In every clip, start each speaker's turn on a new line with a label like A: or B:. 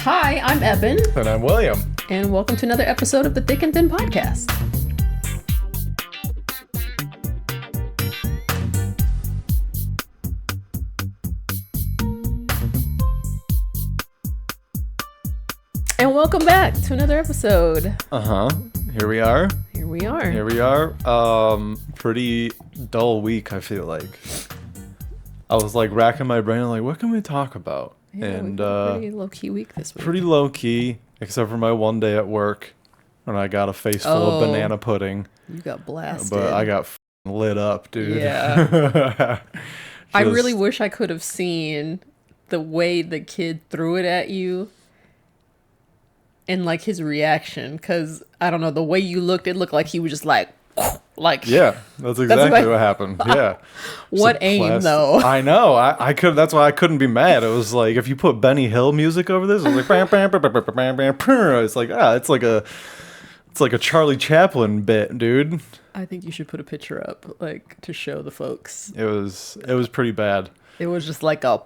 A: Hi, I'm Ebon.
B: And I'm William.
A: And welcome to another episode of the Thick and Thin Podcast. And welcome back to another episode.
B: Here we are.
A: Here we are.
B: Here we are. Pretty dull week, I feel like. I was like racking my brain, like, what can we talk about?
A: Yeah,
B: and
A: pretty low-key week this week.
B: Pretty low-key, except for my one day at work when I got a face full of banana pudding.
A: You got blasted.
B: But I got lit up, dude.
A: Yeah. I really wish I could have seen the way the kid threw it at you and like his reaction, because I don't know, the way you looked, it looked like he was just like
B: yeah, that's exactly what happened. Yeah.
A: What aim though?
B: I know. I could. That's why I couldn't be mad. It was like if you put Benny Hill music over this, it was like bam, bam, bam, bam, bam, bam, bam, bam. It's like it's like a Charlie Chaplin bit, dude.
A: I think you should put a picture up, like, to show the folks.
B: It was pretty bad.
A: It was just like a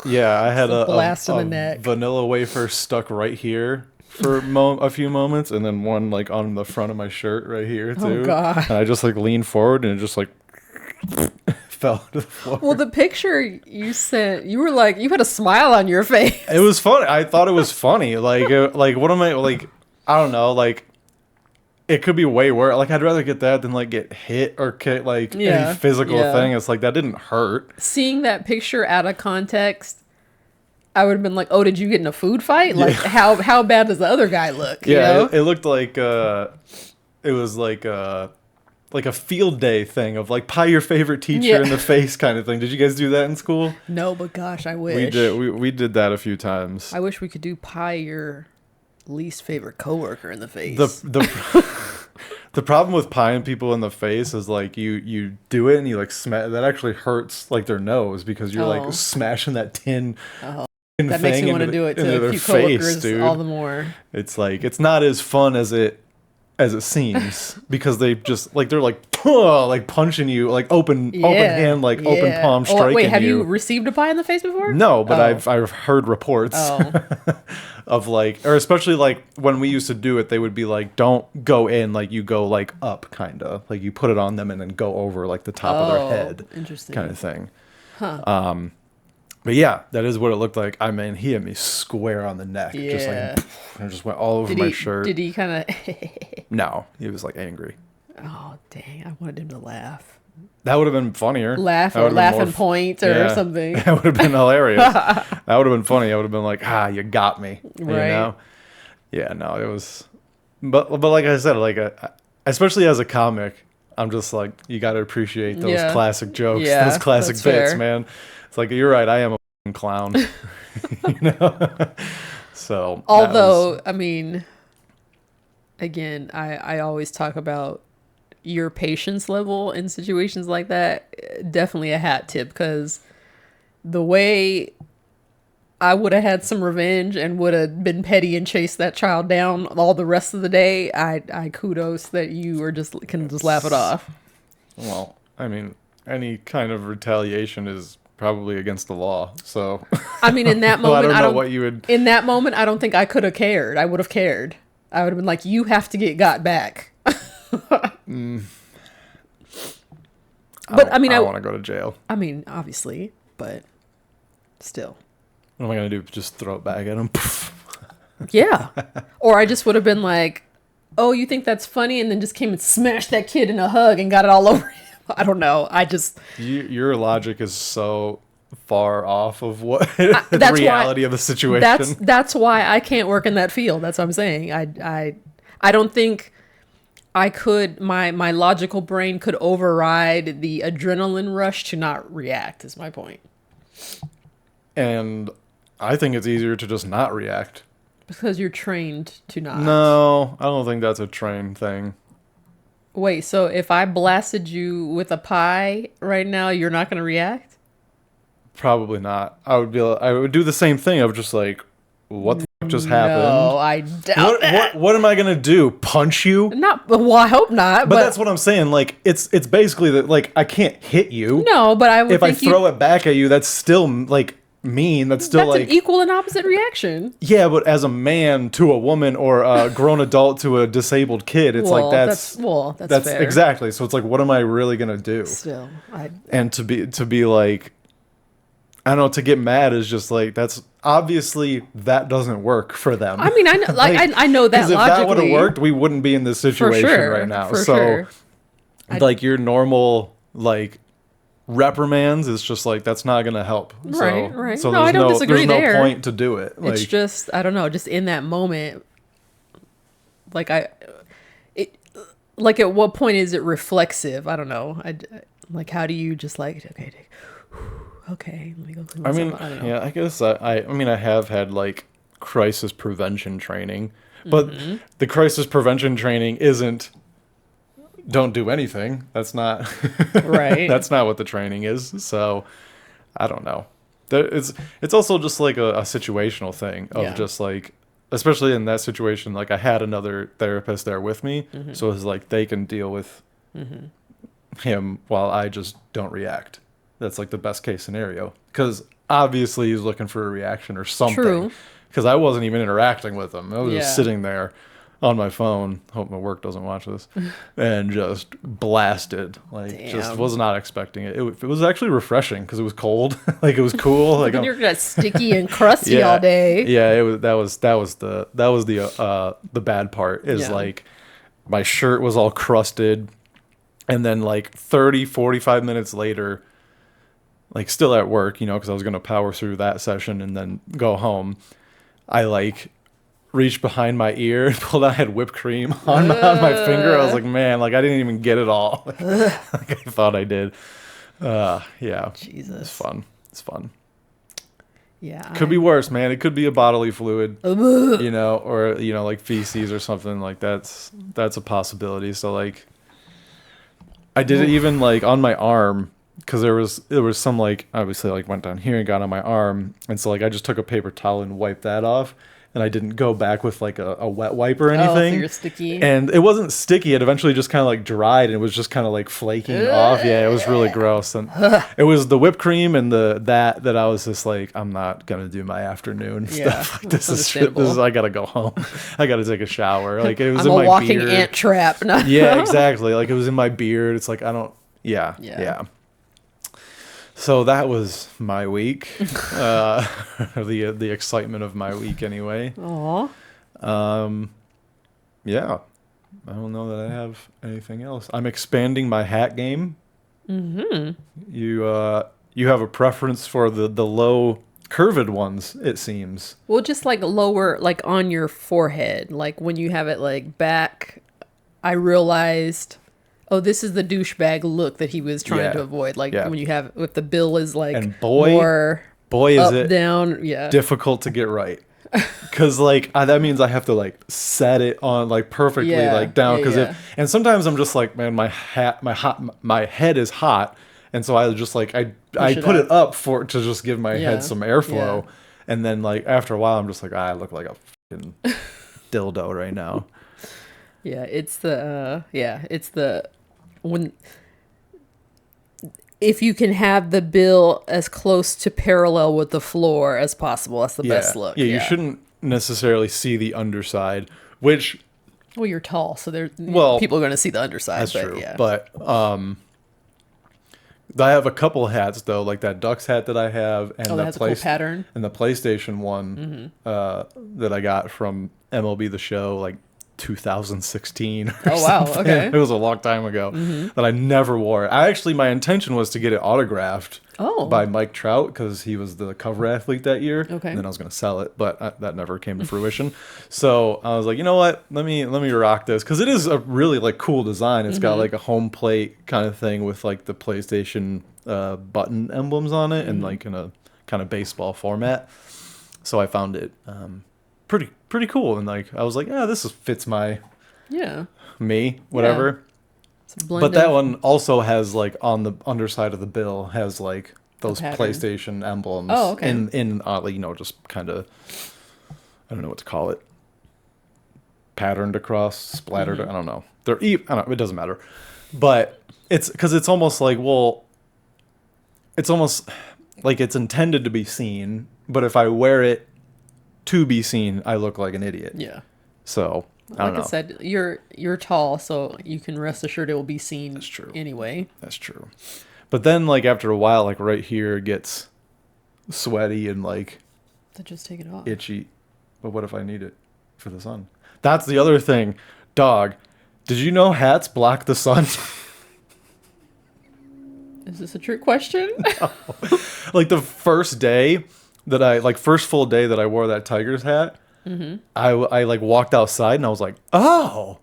B: I had a
A: blast in the neck.
B: Vanilla wafer stuck right here for a few moments, and then one like on the front of my shirt right here too.
A: Oh god!
B: And I just like leaned forward, and it just like fell to the floor.
A: Well, the picture you sent, you were like, you had a smile on your face.
B: It was funny. I thought it was funny. Like what am I like? I don't know. Like it could be way worse. Like I'd rather get that than like get hit or get like any physical thing. It's like that didn't hurt.
A: Seeing that picture out of context, I would have been like, "Oh, did you get in a food fight? Like, how bad does the other guy look?" You know?
B: It looked like it was like a field day thing of like pie your favorite teacher in the face kind of thing. Did you guys do that in school?
A: No, but gosh, I wish
B: we did. We did that a few times.
A: I wish we could do pie your least favorite coworker in the face.
B: The problem with pieing people in the face is like you do it and you like smash. That actually hurts like their nose because you're like smashing that tin.
A: That makes me want to do it to a few coworkers all the more.
B: It's like it's not as fun as it seems because they just like they're like punching you like open hand open palm striking you.
A: Wait, have you received a pie in the face before?
B: No, but I've heard reports of like, or especially like when we used to do it, they would be like, don't go in, like you go like up kind of like you put it on them and then go over like the top of their head,
A: interesting
B: kind of thing. But yeah, that is what it looked like. I mean, he hit me square on the neck.
A: Yeah.
B: Just like, and just went all over my shirt.
A: Did he kind of...
B: No, he was like angry.
A: Oh, dang. I wanted him to laugh.
B: That would have been funnier.
A: Laugh and point or something.
B: That would have been hilarious. That would have been funny. I would have been like, you got me.
A: Right.
B: You know? Yeah, no, it was... But like I said, like especially as a comic, I'm just like, you got to appreciate those classic jokes, those classic bits, fair. Man. It's like, you're right, I am a f***ing clown. You know? So.
A: Although, I mean, again, I always talk about your patience level in situations like that. Definitely a hat tip, because the way I would have had some revenge and would have been petty and chased that child down all the rest of the day, I kudos that you can just laugh it off.
B: Well, I mean, any kind of retaliation is probably against the law. So
A: I mean, in that moment,
B: I don't know what you would.
A: In that moment, I don't think I could have cared. I would have cared. I would have been like, "You have to get got back." But I mean, I
B: want to go to jail.
A: I mean, obviously, but still.
B: What am I gonna do? Just throw it back at him?
A: Yeah. Or I just would have been like, "Oh, you think that's funny?" And then just came and smashed that kid in a hug and got it all over him. I don't know.
B: Your logic is so far off of what the reality of the situation.
A: That's why I can't work in that field. That's what I'm saying. I don't think I could. My logical brain could override the adrenaline rush to not react. Is my point.
B: And I think it's easier to just not react
A: because you're trained to not.
B: No, I don't think that's a trained thing.
A: Wait, so if I blasted you with a pie right now, you're not going to react?
B: Probably not. I would do the same thing. I would just like, what the fuck just happened?
A: No, I doubt that.
B: What am I going to do? Punch you?
A: Well, I hope not.
B: But that's what I'm saying. Like, it's basically that, like, I can't hit you.
A: No, but I would
B: if I throw it back at you, that's still, like, mean. That's still
A: an equal and opposite reaction.
B: Yeah, but as a man to a woman or a grown adult to a disabled kid, it's like that's fair. Exactly. So it's like, what am I really gonna do?
A: Still,
B: and to be like, I don't know, to get mad is just like, that's obviously that doesn't work for them.
A: I mean, I know, I know that logically.
B: If that would have worked, we wouldn't be in this situation right now. So, like, your normal like reprimands is just like, that's not gonna help.
A: Right.
B: So
A: no, I don't disagree
B: there's no point to do it.
A: Like, it's just, I don't know, just in that moment, like like at what point is it reflexive? I don't know. Like, how do you just like, okay, let me go clean myself up. I don't know.
B: Yeah, I guess I mean, I have had like crisis prevention training, but the crisis prevention training isn't don't do anything. That's not
A: right.
B: That's not what the training is. So I don't know. It's also just like a situational thing of just like, especially in that situation, like I had another therapist there with me, so it's like they can deal with him while I just don't react. That's like the best case scenario, because obviously he's looking for a reaction or something. True. Because I wasn't even interacting with him. I was just sitting there on my phone, hope my work doesn't watch this, and just blasted. Like, just was not expecting it. It was actually refreshing because it was cold. Like, it was cool. Like,
A: you're got sticky and crusty all day.
B: Yeah, that was the bad part. Is like, my shirt was all crusted, and then like 30-45 minutes later, like still at work, because I was gonna power through that session and then go home, I like reached behind my ear and pulled out, I had whipped cream on my finger. I was like, man, like I didn't even get it all. Like I thought I did. Yeah.
A: Jesus.
B: It's fun.
A: Yeah.
B: Could be worse, man. It could be a bodily fluid, or like feces or something like that's a possibility. So like, I did it even like on my arm, because there was some like, obviously like went down here and got on my arm, and so like I just took a paper towel and wiped that off. And I didn't go back with like a wet wipe or anything.
A: So you're sticky.
B: And it wasn't sticky. It eventually just kind of like dried, and it was just kind of like flaking off. Yeah, it was really gross. And it was the whipped cream and that I was just like, I'm not gonna do my afternoon stuff. Like, this is I gotta go home. I gotta take a shower. Like, it was
A: I'm
B: in my beard.
A: a walking ant trap.
B: Yeah, exactly. Like, it was in my beard. It's like, I don't. Yeah. So that was my week, the excitement of my week anyway.
A: Aww.
B: Yeah, I don't know that I have anything else. I'm expanding my hat game. Mm-hmm. You have a preference for the low curved ones, it seems.
A: Well, just like lower, like on your forehead, like when you have it like back, I realized, oh, this is the douchebag look that he was trying to avoid. Like when you have, if the bill is like, and more
B: boy, is
A: up,
B: it
A: down,
B: difficult to get right. Because like that means I have to like set it on like perfectly like down. Because and sometimes I'm just like, man, my head is hot, and so I just like I put it up to just give my head some airflow, and then like after a while I'm just like, I look like a fucking dildo right now.
A: Yeah, it's the when, if you can have the bill as close to parallel with the floor as possible, that's the best look.
B: Yeah, you shouldn't necessarily see the underside, which...
A: Well, you're tall, so people are going to see the underside.
B: That's true. Yeah. But I have a couple hats, though, like that Ducks hat that I have, and
A: that's a cool pattern.
B: And the PlayStation one that I got from MLB The Show, like 2016
A: oh wow something. Okay,
B: it was a long time ago that I never wore it. My intention was to get it autographed by Mike Trout, because he was the cover athlete that year.
A: Okay,
B: and then I was going to sell it, but that never came to fruition. So I was like, you know what, let me rock this, because it is a really like cool design. It's got like a home plate kind of thing with like the PlayStation button emblems on it, and like in a kind of baseball format. So I found it pretty cool, and like I was like, this fits my me, whatever. But that one also has like on the underside of the bill has like those PlayStation emblems.
A: Oh, okay.
B: In just kind of, I don't know what to call it, patterned across, splattered. I don't know. It doesn't matter. But it's because it's almost like, well, it's almost, like it's intended to be seen, but if I wear it to be seen, I look like an idiot.
A: Yeah.
B: So I don't know.
A: Like I said, you're tall, so you can rest assured it will be seen.
B: That's true.
A: Anyway.
B: That's true. But then, like after a while, like right here gets sweaty and like
A: to just take it off.
B: Itchy. But what if I need it for the sun? That's the other thing. Dog, did you know hats block the sun?
A: Is this a trick question?
B: No. Like the first day that first full day that I wore that Tigers hat, I like walked outside and I was like, oh,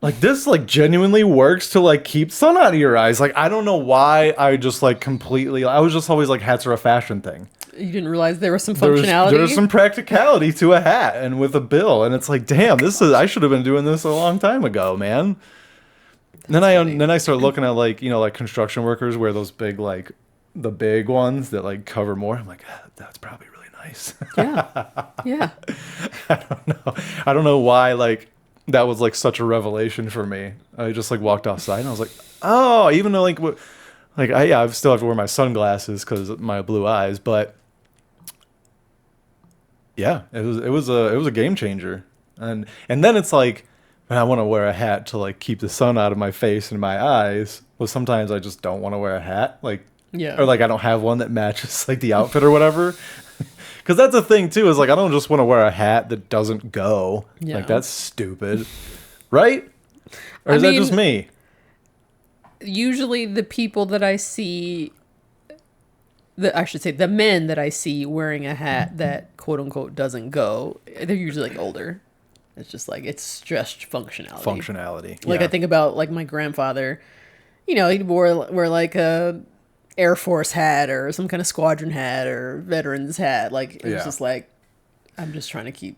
B: like this like genuinely works to like keep sun out of your eyes. Like I don't know why I just like completely. I was just always like hats are a fashion thing.
A: You didn't realize there was some functionality.
B: There was some practicality to a hat and with a bill, and it's like, damn, I should have been doing this a long time ago, man. Then I started looking at like like construction workers wear those big like the big ones that like cover more. I'm like, that's probably really nice.
A: Yeah.
B: I don't know why like that was like such a revelation for me. I just like walked outside and I was like, oh, even though I still have to wear my sunglasses because of my blue eyes, but yeah, it was a game changer. And then it's like, man, I want to wear a hat to like keep the sun out of my face and my eyes. Well, sometimes I just don't want to wear a hat, like or like I don't have one that matches like the outfit or whatever. Because that's the thing too, is like I don't just want to wear a hat that doesn't go. Yeah. Like that's stupid, right? Or is that just me?
A: Usually the people that I see, the men that I see wearing a hat that quote unquote doesn't go, they're usually like older. It's just like, it's just functionality. Like I think about like my grandfather, he'd wear like a Air Force hat or some kind of squadron hat or veterans hat. Like it was just like, I'm just trying to keep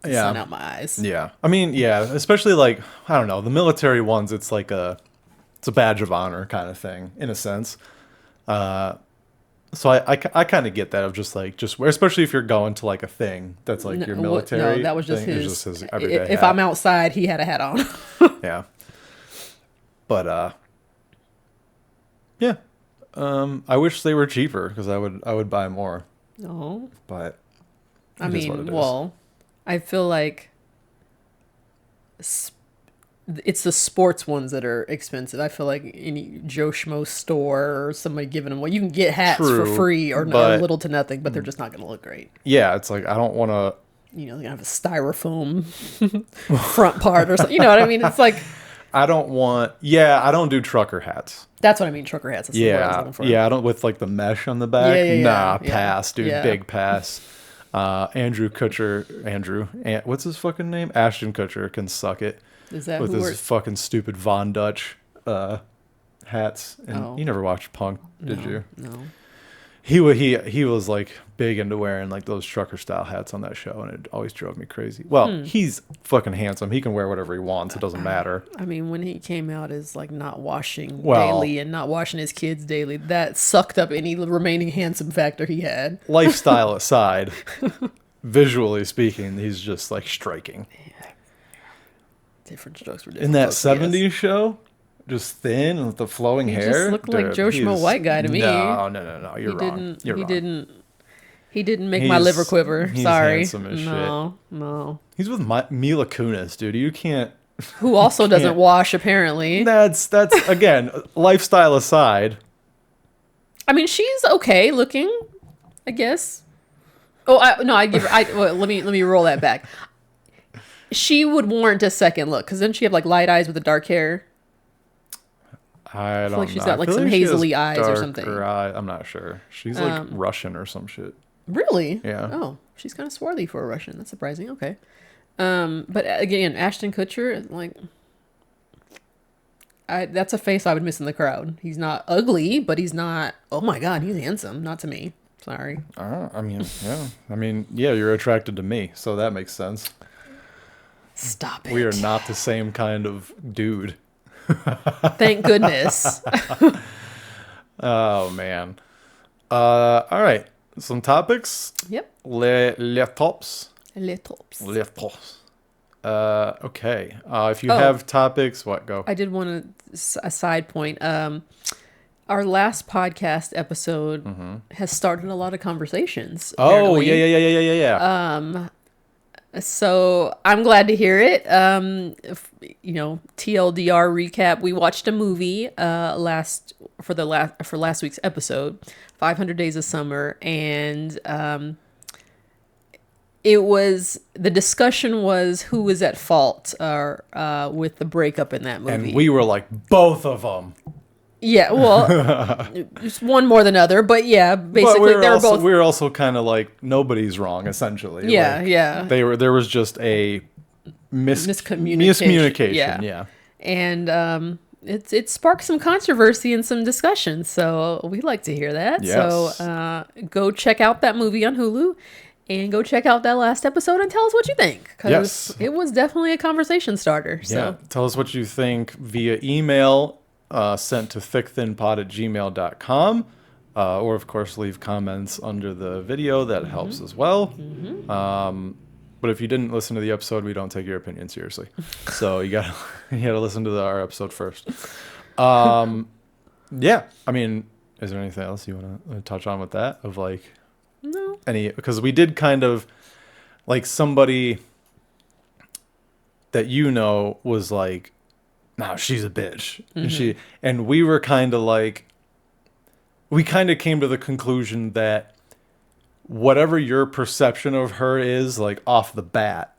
A: the sun out my eyes. Yeah.
B: I mean, yeah, especially like, I don't know, the military ones, it's like it's a badge of honor kind of thing in a sense. So I kind of get that of just wear, especially if you're going to like a thing that's like your military.
A: No, that was just
B: thing.
A: his
B: everyday hat.
A: If I'm outside, he had a hat on.
B: Yeah. But yeah. I wish they were cheaper because I would buy more.
A: Oh.
B: But
A: I mean, well, I feel like it's the sports ones that are expensive. I feel like any Joe Schmo store or somebody giving them, well, you can get hats for free or little to nothing, but they're just not going to look great.
B: Yeah, it's like I don't want to.
A: You're going to have a styrofoam front part or something. You know what I mean? It's like.
B: I don't do trucker hats.
A: That's what I mean, trucker hats. That's what I was looking for.
B: Yeah, I don't with like the mesh on the back. Pass, dude, big pass. Andrew Kutcher, what's his fucking name? Ashton Kutcher can suck it.
A: Is that
B: with his fucking stupid Von Dutch hats? And you never watched Punk, did you?
A: No.
B: He was like big into wearing like those trucker style hats on that show, and it always drove me crazy. Well, he's fucking handsome. He can wear whatever he wants. It doesn't matter.
A: I mean, when he came out as like not washing daily and not washing his kids daily, that sucked up any remaining handsome factor he had.
B: Lifestyle aside, visually speaking, he's just like striking.
A: Yeah. Different strokes for different
B: in that 70s show. Just thin with the flowing hair. He just
A: looked like Joe Schmo white guy to me.
B: No. You're wrong.
A: He didn't make my liver quiver.
B: He's
A: Sorry.
B: Handsome as
A: No.
B: He's with Mila Kunis, dude. You can't.
A: Who also doesn't wash, apparently.
B: That's again, lifestyle aside.
A: I mean, she's okay looking, I guess. Oh, I give her. Let me roll that back. She would warrant a second look, because then she have like light eyes with the dark hair.
B: I feel
A: like she's got like some hazily eyes or something.
B: I'm not sure. She's like Russian or some shit.
A: Really?
B: Yeah.
A: Oh, she's kind of swarthy for a Russian. That's surprising. Okay. But again, Ashton Kutcher, like, that's a face I would miss in the crowd. He's not ugly, but he's not. Oh my God, he's handsome. Not to me. Sorry.
B: I mean, yeah. You're attracted to me, so that makes sense.
A: Stop it.
B: We are not the same kind of dude.
A: Thank goodness.
B: Oh man. All right. Some topics.
A: Yep.
B: Les tops. Okay. If you have topics, go.
A: I did want a side point. Our last podcast episode has started a lot of conversations.
B: Oh,
A: Apparently.
B: yeah.
A: So I'm glad to hear it. TLDR recap. We watched a movie for last week's episode, 500 Days of Summer, and the discussion was who was at fault with the breakup in that movie.
B: And we were like, both of them.
A: Yeah, well, just one more than other, but yeah, basically they were both.
B: We were also kind of like nobody's wrong, essentially.
A: Yeah,
B: like,
A: yeah.
B: There was just a
A: miscommunication.
B: Yeah.
A: And it sparked some controversy and some discussion, so we like to hear that.
B: Yes.
A: So go check out that movie on Hulu. And go check out that last episode and tell us what you think. Because it was definitely a conversation starter. So.
B: Yeah, tell us what you think via email sent to thickthinpod@gmail.com. Or, of course, leave comments under the video. That helps as well. But if you didn't listen to the episode, we don't take your opinion seriously. So you gotta listen to our episode first. Yeah, I mean, is there anything else you want to touch on with that? Of like...
A: No.
B: Because we did kind of like somebody that was like, no, she's a bitch. And we were kind of like, we kind of came to the conclusion that whatever your perception of her is, like off the bat,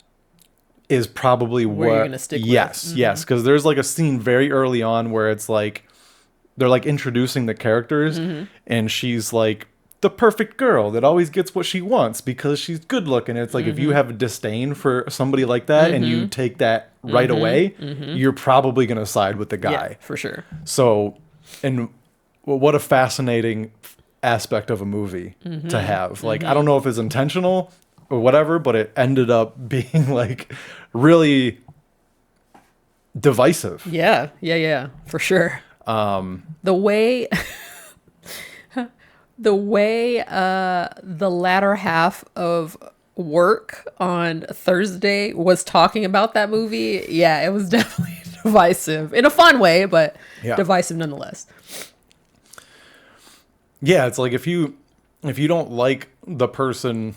B: is probably
A: where you're gonna stick with.
B: Yes, because there's like a scene very early on where it's like they're like introducing the characters, and she's like the perfect girl that always gets what she wants because she's good looking. It's like if you have a disdain for somebody like that and you take that right away, you're probably going to side with the guy.
A: Yeah, for sure.
B: So, and what a fascinating aspect of a movie to have. Like, I don't know if it's intentional or whatever, but it ended up being like really divisive.
A: Yeah, for sure. The way... The latter half of work on Thursday was talking about that movie, yeah, it was definitely divisive in a fun way, but divisive nonetheless.
B: Yeah, it's like if you don't like the person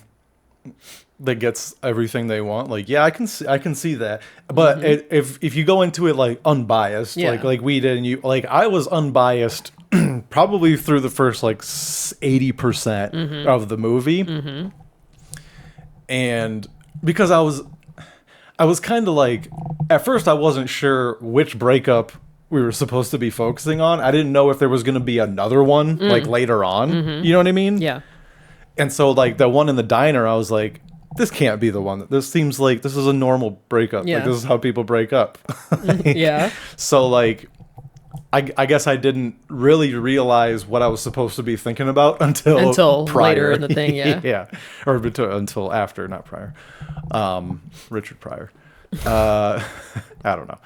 B: that gets everything they want, like I can see that, but if you go into it like unbiased, like we did, and you like I was unbiased. Probably through the first like 80% of the movie, and because I was kind of like, at first I wasn't sure which breakup we were supposed to be focusing on. I didn't know if there was going to be another one like later on. You know what I mean?
A: Yeah.
B: And so like the one in the diner, I was like, this can't be the one. This seems like this is a normal breakup. Yeah. Like this is how people break up.
A: Yeah.
B: So like. I guess I didn't really realize what I was supposed to be thinking about until prior.
A: Later in the thing, yeah.
B: Yeah. Or until after, not prior. Richard Pryor. I don't know.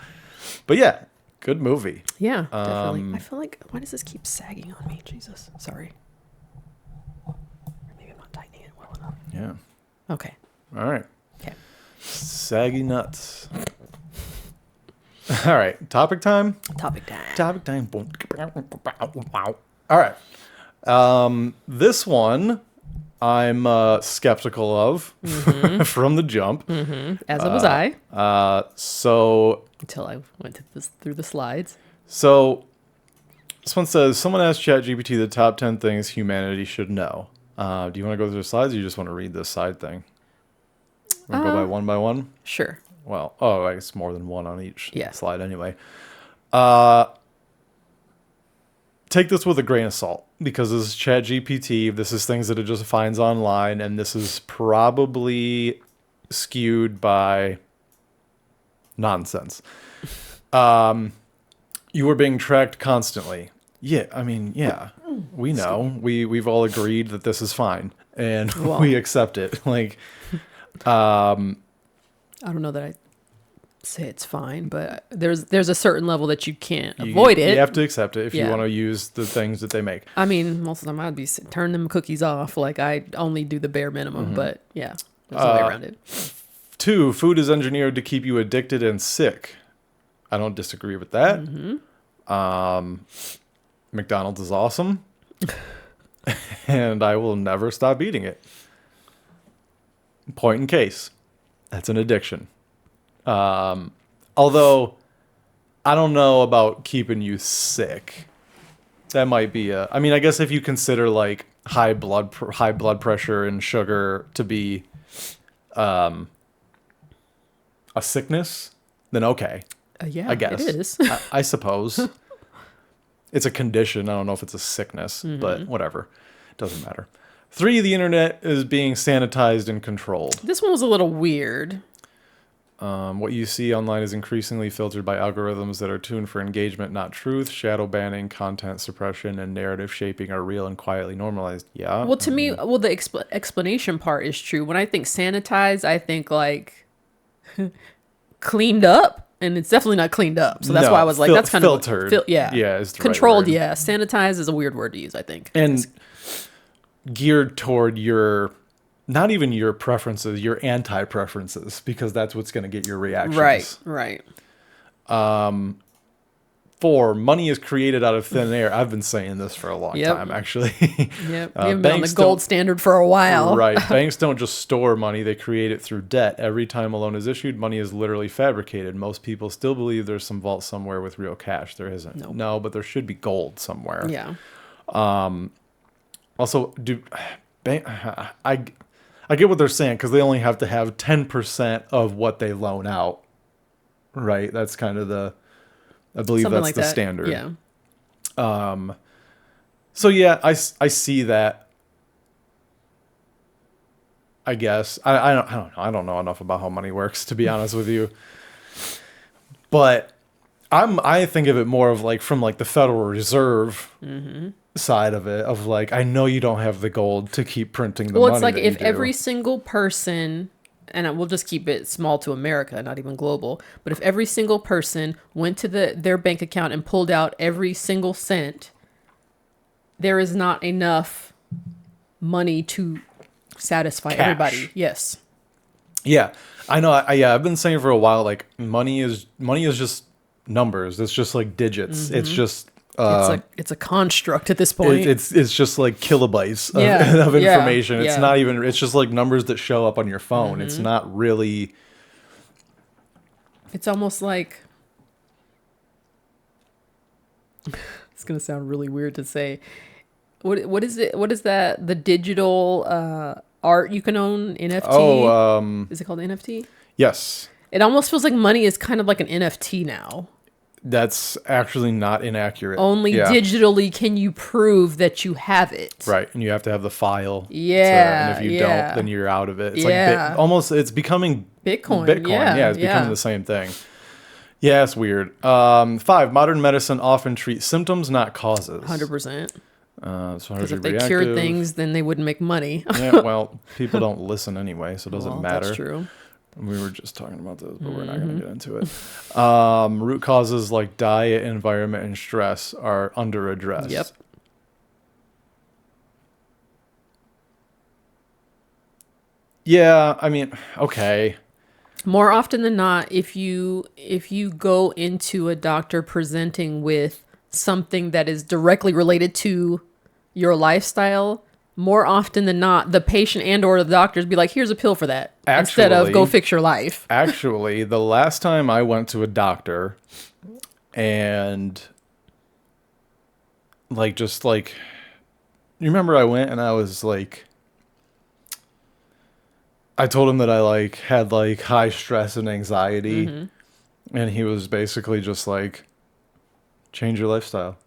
B: But yeah, good movie.
A: Yeah, definitely. I feel like, why does this keep sagging on me? Jesus. Sorry. Maybe I'm not tightening it well enough.
B: Yeah.
A: Okay.
B: All right.
A: Okay.
B: Saggy nuts. All right, topic time. All right, this one I'm skeptical of from the jump.
A: As was I.
B: So
A: until I went through the slides.
B: So this one says, someone asked ChatGPT the top 10 things humanity should know. Do you want to go through the slides, or you just want to read this side thing? Want to go by one?
A: Sure.
B: Well, I guess more than one on each slide anyway. Take this with a grain of salt, because this is ChatGPT. This is things that it just finds online, and this is probably skewed by nonsense. You are being tracked constantly. Yeah, I mean, yeah, we know. We've all agreed that this is fine, and we accept it. Like,
A: I don't know that I say it's fine, but there's a certain level that you can't avoid it.
B: You have to accept it if you want to use the things that they make.
A: I mean, most of the time I'd be turn them cookies off. Like, I only do the bare minimum, but yeah, there's no way around it.
B: 2, food is engineered to keep you addicted and sick. I don't disagree with that. McDonald's is awesome, and I will never stop eating it. Point in case, that's an addiction. Although I don't know about keeping you sick. That might be I mean, I guess if you consider like high blood pressure and sugar to be a sickness, then okay.
A: Yeah,
B: I guess
A: it is.
B: I suppose it's a condition. I don't know if it's a sickness, but whatever. It doesn't matter. 3, the internet is being sanitized and controlled.
A: This one was a little weird.
B: What you see online is increasingly filtered by algorithms that are tuned for engagement, not truth. Shadow banning, content suppression, and narrative shaping are real and quietly normalized. Yeah.
A: Well, to me, the explanation part is true. When I think sanitized, I think like cleaned up. And it's definitely not cleaned up. So that's why I was like, that's kind
B: filtered.
A: of... yeah.
B: Yeah, is the
A: controlled,
B: right word.
A: yeah. Sanitized is a weird word to use, I think.
B: And geared toward your... not even your preferences, your anti-preferences, because that's what's going to get your reactions.
A: Right.
B: 4, money is created out of thin air. I've been saying this for a long time, actually.
A: Yep. We haven't been on the gold standard for a while.
B: Right. Banks don't just store money, they create it through debt. Every time a loan is issued, money is literally fabricated. Most people still believe there's some vault somewhere with real cash. There isn't.
A: Nope.
B: No, but there should be gold somewhere.
A: Yeah.
B: Also, I get what they're saying, because they only have to have 10% of what they loan out. Right? That's kind of I believe
A: something
B: that's
A: like
B: the
A: that.
B: standard.
A: Yeah.
B: So yeah, I see that. I guess I don't know. I don't know enough about how money works, to be honest with you. But I think of it more of like from like the Federal Reserve side of it, of like, I know you don't have the gold to keep printing the money.
A: Well, it's like if every single person, and we'll just keep it small to America, not even global, but if every single person went to their bank account and pulled out every single cent, there is not enough money to satisfy everybody. Yes.
B: Yeah, I know. I've been saying for a while, like money is just numbers. It's just like digits. It's just
A: it's a construct at this point.
B: It's just like kilobytes of information. It's not even. It's just like numbers that show up on your phone. It's not really.
A: It's almost like. It's gonna sound really weird to say. What is it? What is that? The digital art you can own, NFT.
B: Oh,
A: is it called NFT?
B: Yes.
A: It almost feels like money is kind of like an NFT now.
B: That's actually not inaccurate.
A: Only digitally can you prove that you have it.
B: Right, and you have to have the file.
A: Yeah.
B: And if you don't, then you're out of it. It's like almost. It's becoming
A: Bitcoin.
B: Yeah, it's becoming the same thing. Yeah, it's weird. 5, modern medicine often treats symptoms, not causes.
A: 100%.
B: Because
A: if they cured things, then they wouldn't make money.
B: Yeah, well, people don't listen anyway, so it doesn't matter.
A: That's true.
B: We were just talking about this, but we're not going to get into it. Root causes like diet, environment, and stress are under addressed.
A: Yep.
B: Yeah, I mean, okay.
A: More often than not, if you go into a doctor presenting with something that is directly related to your lifestyle, more often than not, the patient and or the doctors be like, here's a pill for that. Instead of go fix your life.
B: Actually, the last time I went to a doctor and like, just like, you remember I went and I was like, I told him that I like had like high stress and anxiety. And he was basically just like, change your lifestyle.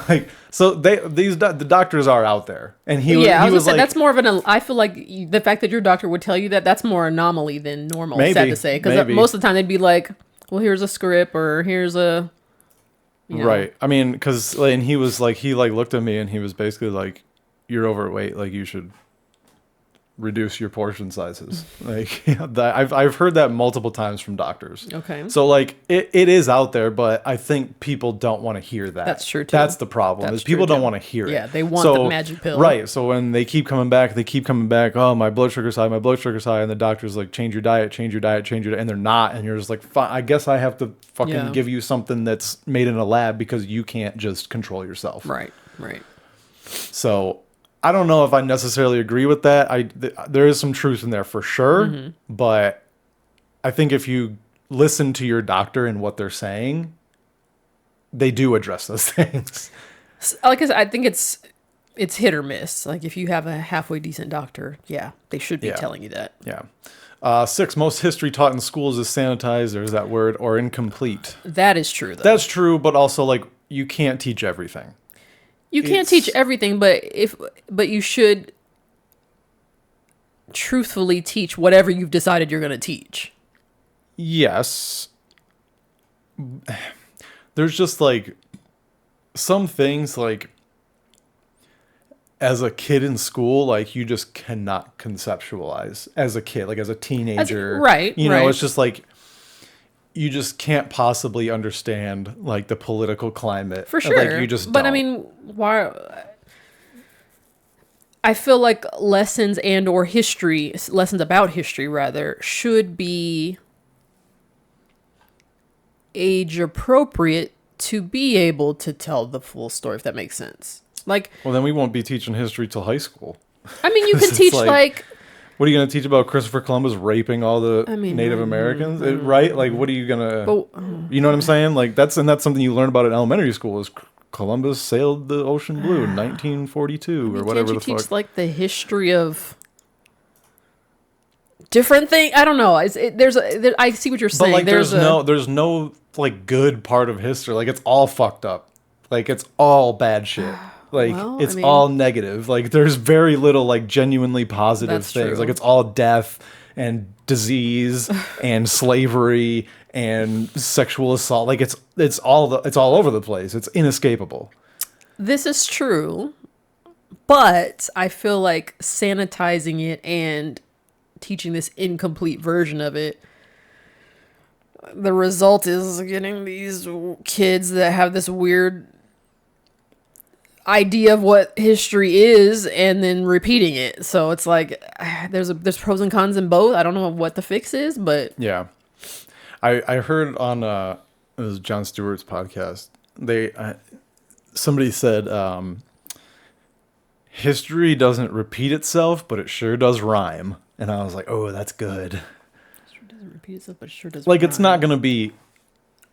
B: Like, so the doctors are out there, and he was like,
A: that's more of an. I feel like the fact that your doctor would tell you that's more anomaly than normal.
B: Maybe,
A: sad to say, because most of the time they'd be like, well, here's a script, or here's a.
B: Right. I mean, because and he was like, he like looked at me and he was basically like, you're overweight, like you should reduce your portion sizes. Like I've heard that multiple times from doctors.
A: Okay.
B: So like it is out there, but I think people don't want to hear that.
A: That's true too.
B: That's the problem. Is people don't want to hear it.
A: Yeah, they want the magic pill.
B: Right. So when they keep coming back, oh, my blood sugar's high, and the doctor's like, change your diet, and they're not, and you're just like, fine, I guess I have to fucking give you something that's made in a lab because you can't just control yourself.
A: Right.
B: So I don't know if I necessarily agree with that. There is some truth in there for sure, but I think if you listen to your doctor and what they're saying, they do address those things.
A: Like I said, I think it's hit or miss. Like if you have a halfway decent doctor, they should be telling you that.
B: Yeah. 6, most history taught in schools is sanitized, there's that word, or incomplete.
A: That is true, though.
B: That's true, but also like you can't teach everything.
A: You can't teach everything, but you should truthfully teach whatever you've decided you're going to teach.
B: Yes. There's just like some things like as a kid in school, like you just cannot conceptualize as a kid, like as a teenager.
A: Right.
B: It's just like you just can't possibly understand like the political climate.
A: For sure.
B: Like you just
A: But
B: don't.
A: I mean, why? I feel like lessons about history rather, should be age appropriate to be able to tell the full story, if that makes sense. Like,
B: well, then we won't be teaching history till high school.
A: I mean, you can teach like
B: what are you going to teach about Christopher Columbus raping all the Native Americans? Right? Like, what are you going to... You know what I'm saying? Like, that's something you learn about in elementary school is Columbus sailed the ocean blue in 1942 or whatever the fuck.
A: Can't you teach, like, the history of different things? I don't know. I see what you're saying.
B: But, like, there's no, like, good part of history. Like, it's all fucked up. Like, it's all bad shit. Like, all negative. Like, there's very little, like, genuinely positive things.
A: True.
B: Like, it's all death and disease and slavery and sexual assault. Like, it's all over the place. It's inescapable.
A: This is true, but I feel like sanitizing it and teaching this incomplete version of it, the result is getting these kids that have this weird idea of what history is and then repeating it. So it's like there's pros and cons in both. I don't know what the fix is, but
B: yeah, I heard on it was Jon Stewart's podcast. Somebody said history doesn't repeat itself, but it sure does rhyme, and I was like, oh, that's good.
A: History doesn't repeat itself, but it sure does.
B: Like
A: rhyme.
B: It's not gonna be.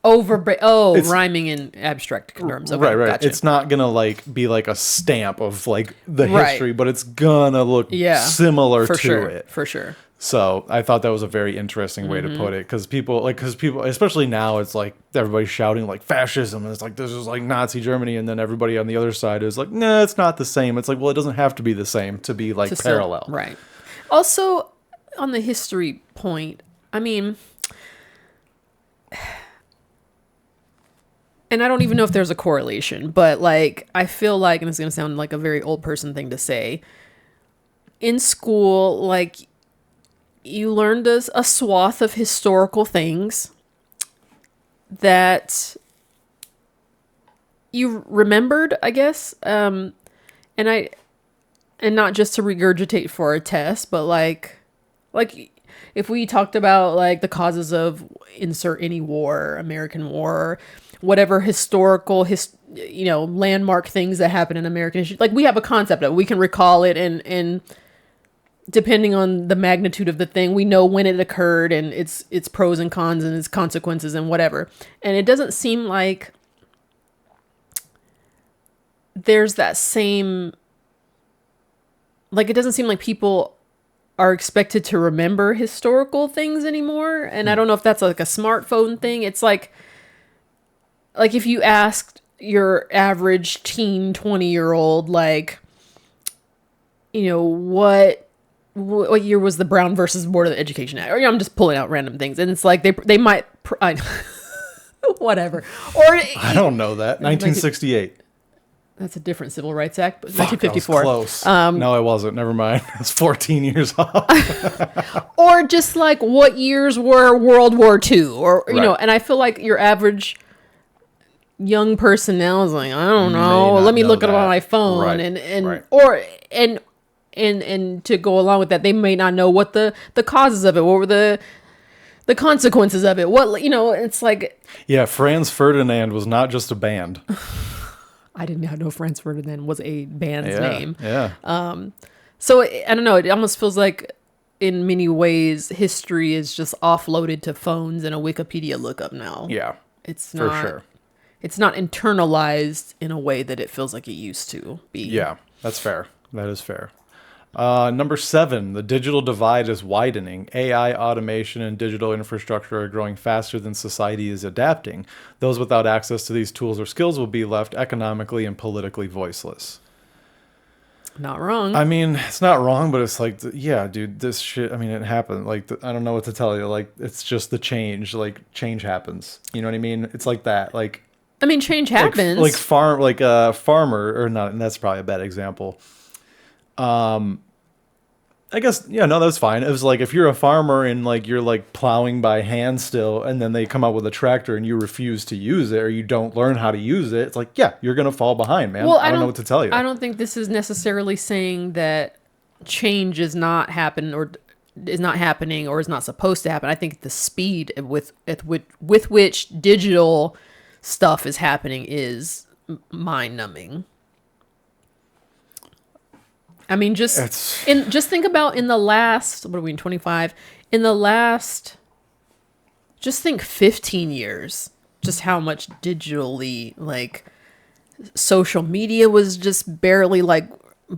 A: Rhyming in abstract terms. Okay,
B: right.
A: Gotcha.
B: It's not gonna like be like a stamp of like the history, but it's gonna look similar to it
A: for sure.
B: So I thought that was a very interesting way to put it, because people, especially now, it's like everybody's shouting like fascism, and it's like this is like Nazi Germany, and then everybody on the other side is like, nah, it's not the same. It's like, well, it doesn't have to be the same to be like parallel,
A: right? Also, on the history point, I mean. And I don't even know if there's a correlation, but like, I feel like, and it's going to sound like a very old person thing to say, in school, like, you learned a swath of historical things that you remembered, I guess. And not just to regurgitate for a test, but like if we talked about like the causes of insert any war, American war, whatever historical, landmark things that happen in American history. Like, we have a concept of it. We can recall it, and depending on the magnitude of the thing, we know when it occurred and its pros and cons and its consequences and whatever. And it doesn't seem like there's that same... Like, it doesn't seem like people are expected to remember historical things anymore. And I don't know if that's like a smartphone thing. It's like if you asked your average teen 20-year-old, like, what year was the Brown versus Board of Education Act? Or I'm just pulling out random things, and it's like they might whatever. Or
B: I don't know that. 1968.
A: That's a different Civil Rights Act, but
B: Fuck,
A: 1954.
B: That was close. No, it wasn't. Never mind. It's 14 years off.
A: Or just like what years were World War II, or you know. And I feel like your average young person now is like, I don't know. Let me look it up on my phone, and to go along with that, they may not know what the causes of it, what were the consequences of it. What, you know, it's like.
B: Yeah, Franz Ferdinand was not just a band.
A: I did not know Franz Ferdinand was a band's name.
B: Yeah.
A: So I don't know. It almost feels like in many ways history is just offloaded to phones and a Wikipedia lookup now.
B: Yeah.
A: It's not, for sure. It's not internalized in a way that it feels like it used to be.
B: Yeah, that's fair. That is fair. Number 7, the digital divide is widening. AI, automation, and digital infrastructure are growing faster than society is adapting. Those without access to these tools or skills will be left economically and politically voiceless.
A: Not wrong.
B: I mean, it's not wrong, but it's like, yeah, dude, this shit, I mean, it happened. Like, I don't know what to tell you. Like, it's just the change. Like, change happens. You know what I mean? It's like that. Like,
A: I mean, change happens.
B: Like a farmer, or not, and that's probably a bad example. I guess, yeah, no, that's fine. It was like, if you're a farmer and like you're like plowing by hand still, and then they come out with a tractor and you refuse to use it, or you don't learn how to use it, it's like, yeah, you're gonna fall behind, man. Well, I don't know what to tell you.
A: I don't think this is necessarily saying that change is not happening or is not supposed to happen. I think the speed with which digital stuff is happening is mind-numbing. I mean, just think about in the last, what are we in, 25? In the last, just think 15 years, just how much digitally, like, social media was just barely, like,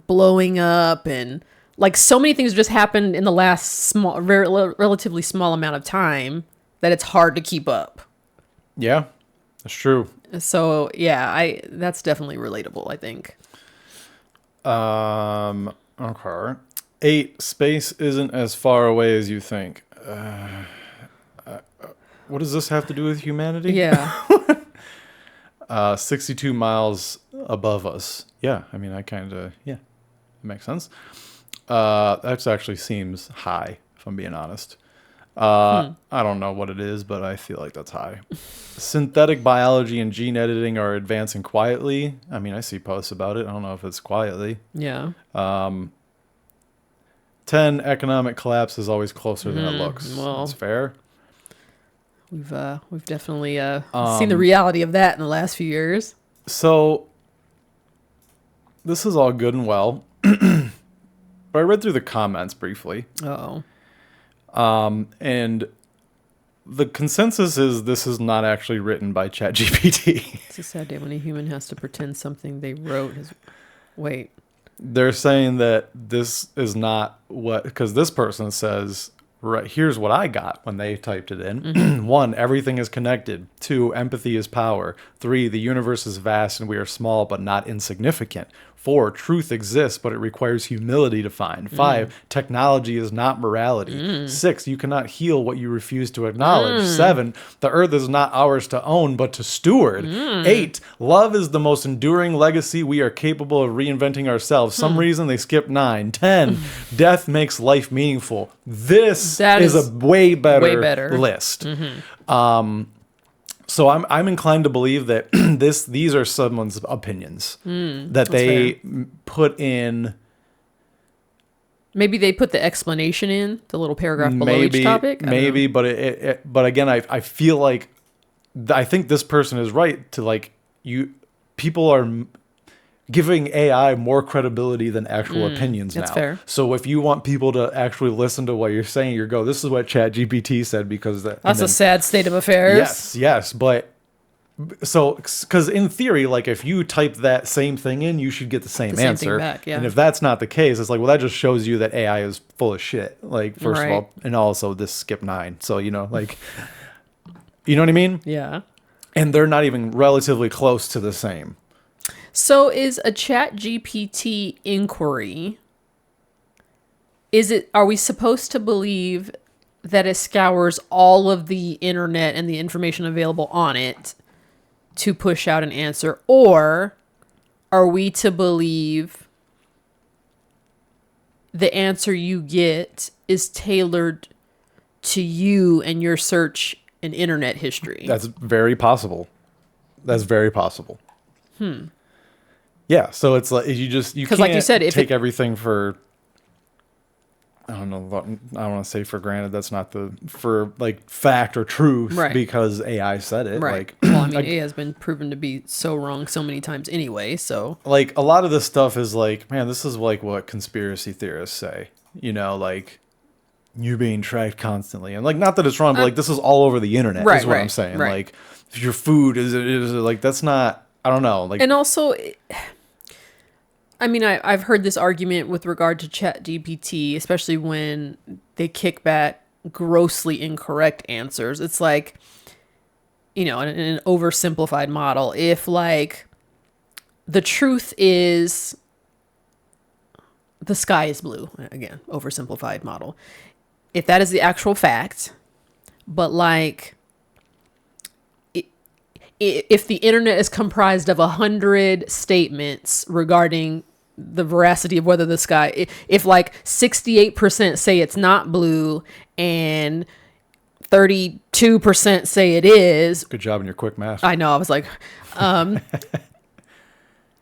A: blowing up, and, like, so many things just happened in the last relatively small amount of time that it's hard to keep up.
B: Yeah, that's true.
A: So, yeah, that's definitely relatable, I think.
B: Okay. 8, space isn't as far away as you think. What does this have to do with humanity?
A: Yeah.
B: 62 miles above us. Yeah, I mean, it makes sense. That actually seems high, if I'm being honest. I don't know what it is, but I feel like that's high. Synthetic biology and gene editing are advancing quietly. I mean, I see posts about it. I don't know if it's quietly.
A: Yeah.
B: 10, economic collapse is always closer than it looks.
A: Well,
B: that's fair.
A: We've definitely seen the reality of that in the last few years.
B: So this is all good and well, but I read through the comments briefly.
A: Uh-oh.
B: And the consensus is this is not actually written by ChatGPT.
A: It's a sad day when a human has to pretend something they wrote is... Wait.
B: They're saying that this is not what... Because this person says, right, here's what I got when they typed it in. Mm-hmm. 1, everything is connected. 2, empathy is power. 3, the universe is vast and we are small but not insignificant. 4, truth exists, but it requires humility to find. 5, technology is not morality. 6, you cannot heal what you refuse to acknowledge. 7, the earth is not ours to own, but to steward. 8, love is the most enduring legacy. We are capable of reinventing ourselves. Some reason they skipped 9. 10, death makes life meaningful. This is a way better list. So I'm inclined to believe that these are someone's opinions that they put in.
A: Maybe they put the explanation in the little paragraph below each topic.
B: Maybe, but again, I feel like I think this person is right to like people are giving AI more credibility than actual opinions now.
A: That's fair.
B: So if you want people to actually listen to what you're saying, this is what ChatGPT said because
A: that's a sad state of affairs.
B: Yes, but so because in theory, like if you type that same thing in, you should get the same answer.
A: Back, yeah.
B: And if that's not the case, it's like, well, that just shows you that AI is full of shit. Like first of all, and also this skip 9. So like, you know what I mean?
A: Yeah.
B: And they're not even relatively close to the same.
A: So is a ChatGPT inquiry, are we supposed to believe that it scours all of the internet and the information available on it to push out an answer? Or are we to believe the answer you get is tailored to you and your search and internet history?
B: That's very possible. That's very possible. Yeah, so it's like you can't
A: like you said, if
B: take everything for, I don't know, I don't want to say for granted. That's not for like fact or truth,
A: right,
B: because AI said it.
A: Right.
B: Like,
A: well, I mean, it has been proven to be so wrong so many times anyway. So
B: like a lot of this stuff is like, man, this is like what conspiracy theorists say. You know, like you're being tracked constantly, and like not that it's wrong, but like this is all over the internet.
A: Right,
B: is what
A: right,
B: I'm saying.
A: right.
B: Like if your food is like that's not. I don't know. Like,
A: and also, I mean, I've heard this argument with regard to ChatGPT, especially when they kick back grossly incorrect answers. It's like, in an oversimplified model, if like the truth is the sky is blue, again, oversimplified model, if that is the actual fact, but like if the internet is comprised of 100 statements regarding the veracity of whether the sky, if like 68% say it's not blue and 32% say it is.
B: Good job in your quick math.
A: I know. I was like,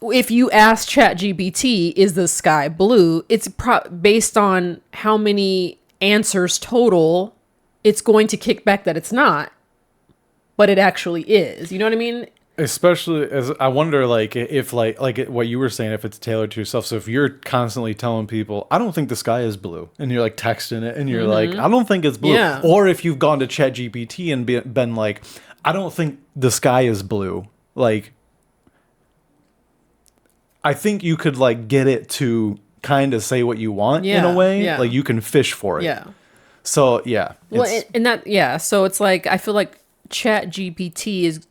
A: if you ask ChatGPT, is the sky blue? It's based on how many answers total, it's going to kick back that it's not, but it actually is. You know what I mean?
B: Especially as I wonder, like if like what you were saying, if it's tailored to yourself. So if you're constantly telling people, I don't think the sky is blue, and you're like texting it, and you're like, I don't think it's blue.
A: Yeah.
B: Or if you've gone to ChatGPT and been like, I don't think the sky is blue. Like, I think you could like get it to kind of say what you want in a way.
A: Yeah.
B: Like you can fish for it.
A: Yeah.
B: So yeah.
A: Well, and that, yeah. So it's like, I feel like ChatGPT is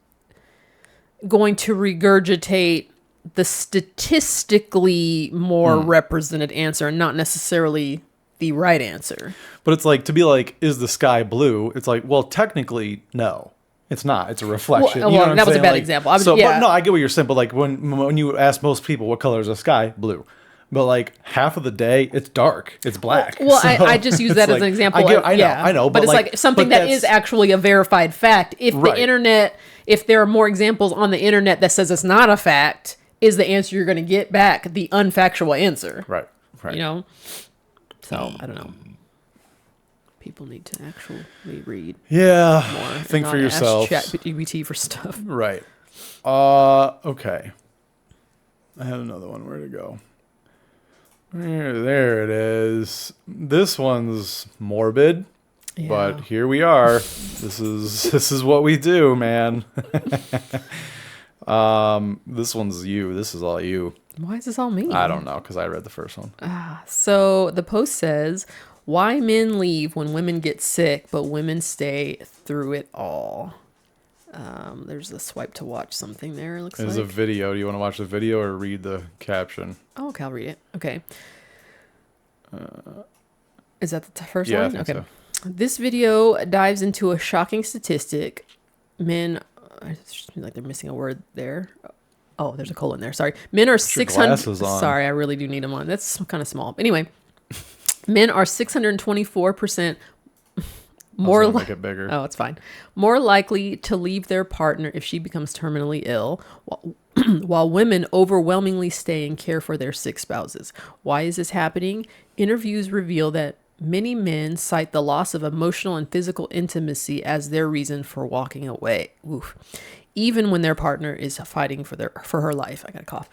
A: going to regurgitate the statistically more represented answer and not necessarily the right answer.
B: But it's like, to be like, is the sky blue? It's like, well, technically, no. It's not. It's a reflection.
A: Well,
B: you know what
A: that
B: I'm
A: was a
B: saying?
A: bad
B: Like,
A: example.
B: But no, I get what you're saying. But like when you ask most people what color is the sky, blue. But like half of the day, it's dark. It's black.
A: Well,
B: so
A: I just use that as an example.
B: I know.
A: But it's like something that is actually a verified fact. If the internet, if there are more examples on the internet that says it's not a fact, is the answer you're going to get back the unfactual answer.
B: Right.
A: You know? So, I don't know. People need to actually read.
B: Yeah.
A: More
B: think for yourself.
A: Ask ChatGPT for stuff.
B: Right. Okay. I had another one. Where to go? There it is. This one's morbid, but here we are. This is what we do, man. This one's you. This is all you.
A: Why is this all me?
B: I don't know, because I read the first one.
A: So the post says, why men leave when women get sick, but women stay through it all. There's a swipe to watch something there, it looks like.
B: There's a video. Do you want to watch the video or read the caption?
A: Oh, okay, I'll read it. Okay. Is that the first
B: one?
A: Yeah,
B: I think
A: okay. So. This video dives into a shocking statistic. Men, like they're missing a word there. Oh, there's a colon there. Sorry. Men are 600. Sorry, I really do need them on. That's kind of small. Anyway, men are 624% more
B: make it bigger.
A: Oh, it's fine. More likely to leave their partner if she becomes terminally ill, while women overwhelmingly stay and care for their sick spouses. Why is this happening? Interviews reveal that many men cite the loss of emotional and physical intimacy as their reason for walking away. Oof. Even when their partner is fighting for her life. I got a cough.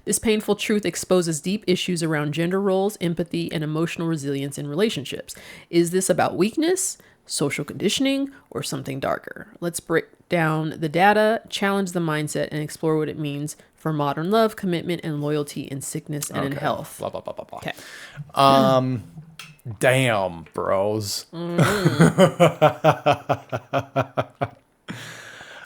A: This painful truth exposes deep issues around gender roles, empathy, and emotional resilience in relationships. Is this about weakness, social conditioning, or something darker? Let's break down the data, challenge the mindset, and explore what it means for modern love, commitment, and loyalty in sickness and in health.
B: Blah, blah, blah, blah, blah.
A: Okay.
B: Damn, bros.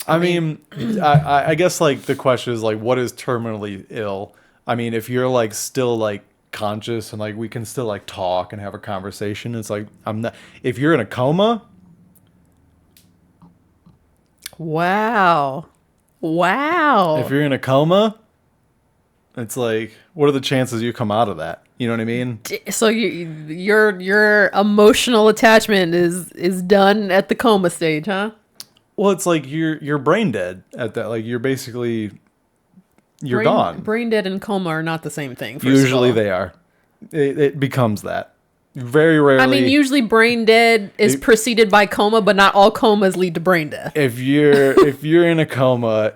B: I mean, I guess like the question is like, what is terminally ill? I mean, if you're like still like conscious and like we can still like talk and have a conversation, it's like I'm not. If you're in a coma,
A: wow. Wow.
B: If you're in a coma, it's like, what are the chances you come out of that? You know what I mean?
A: So your emotional attachment is done at the coma stage, huh?
B: Well, it's like you're brain dead at that. Like you're gone.
A: Brain dead and coma are not the same thing.
B: Usually they are. It becomes that. Very rarely.
A: I mean, usually brain dead is preceded by coma, but not all comas lead to brain death.
B: If you're in a coma,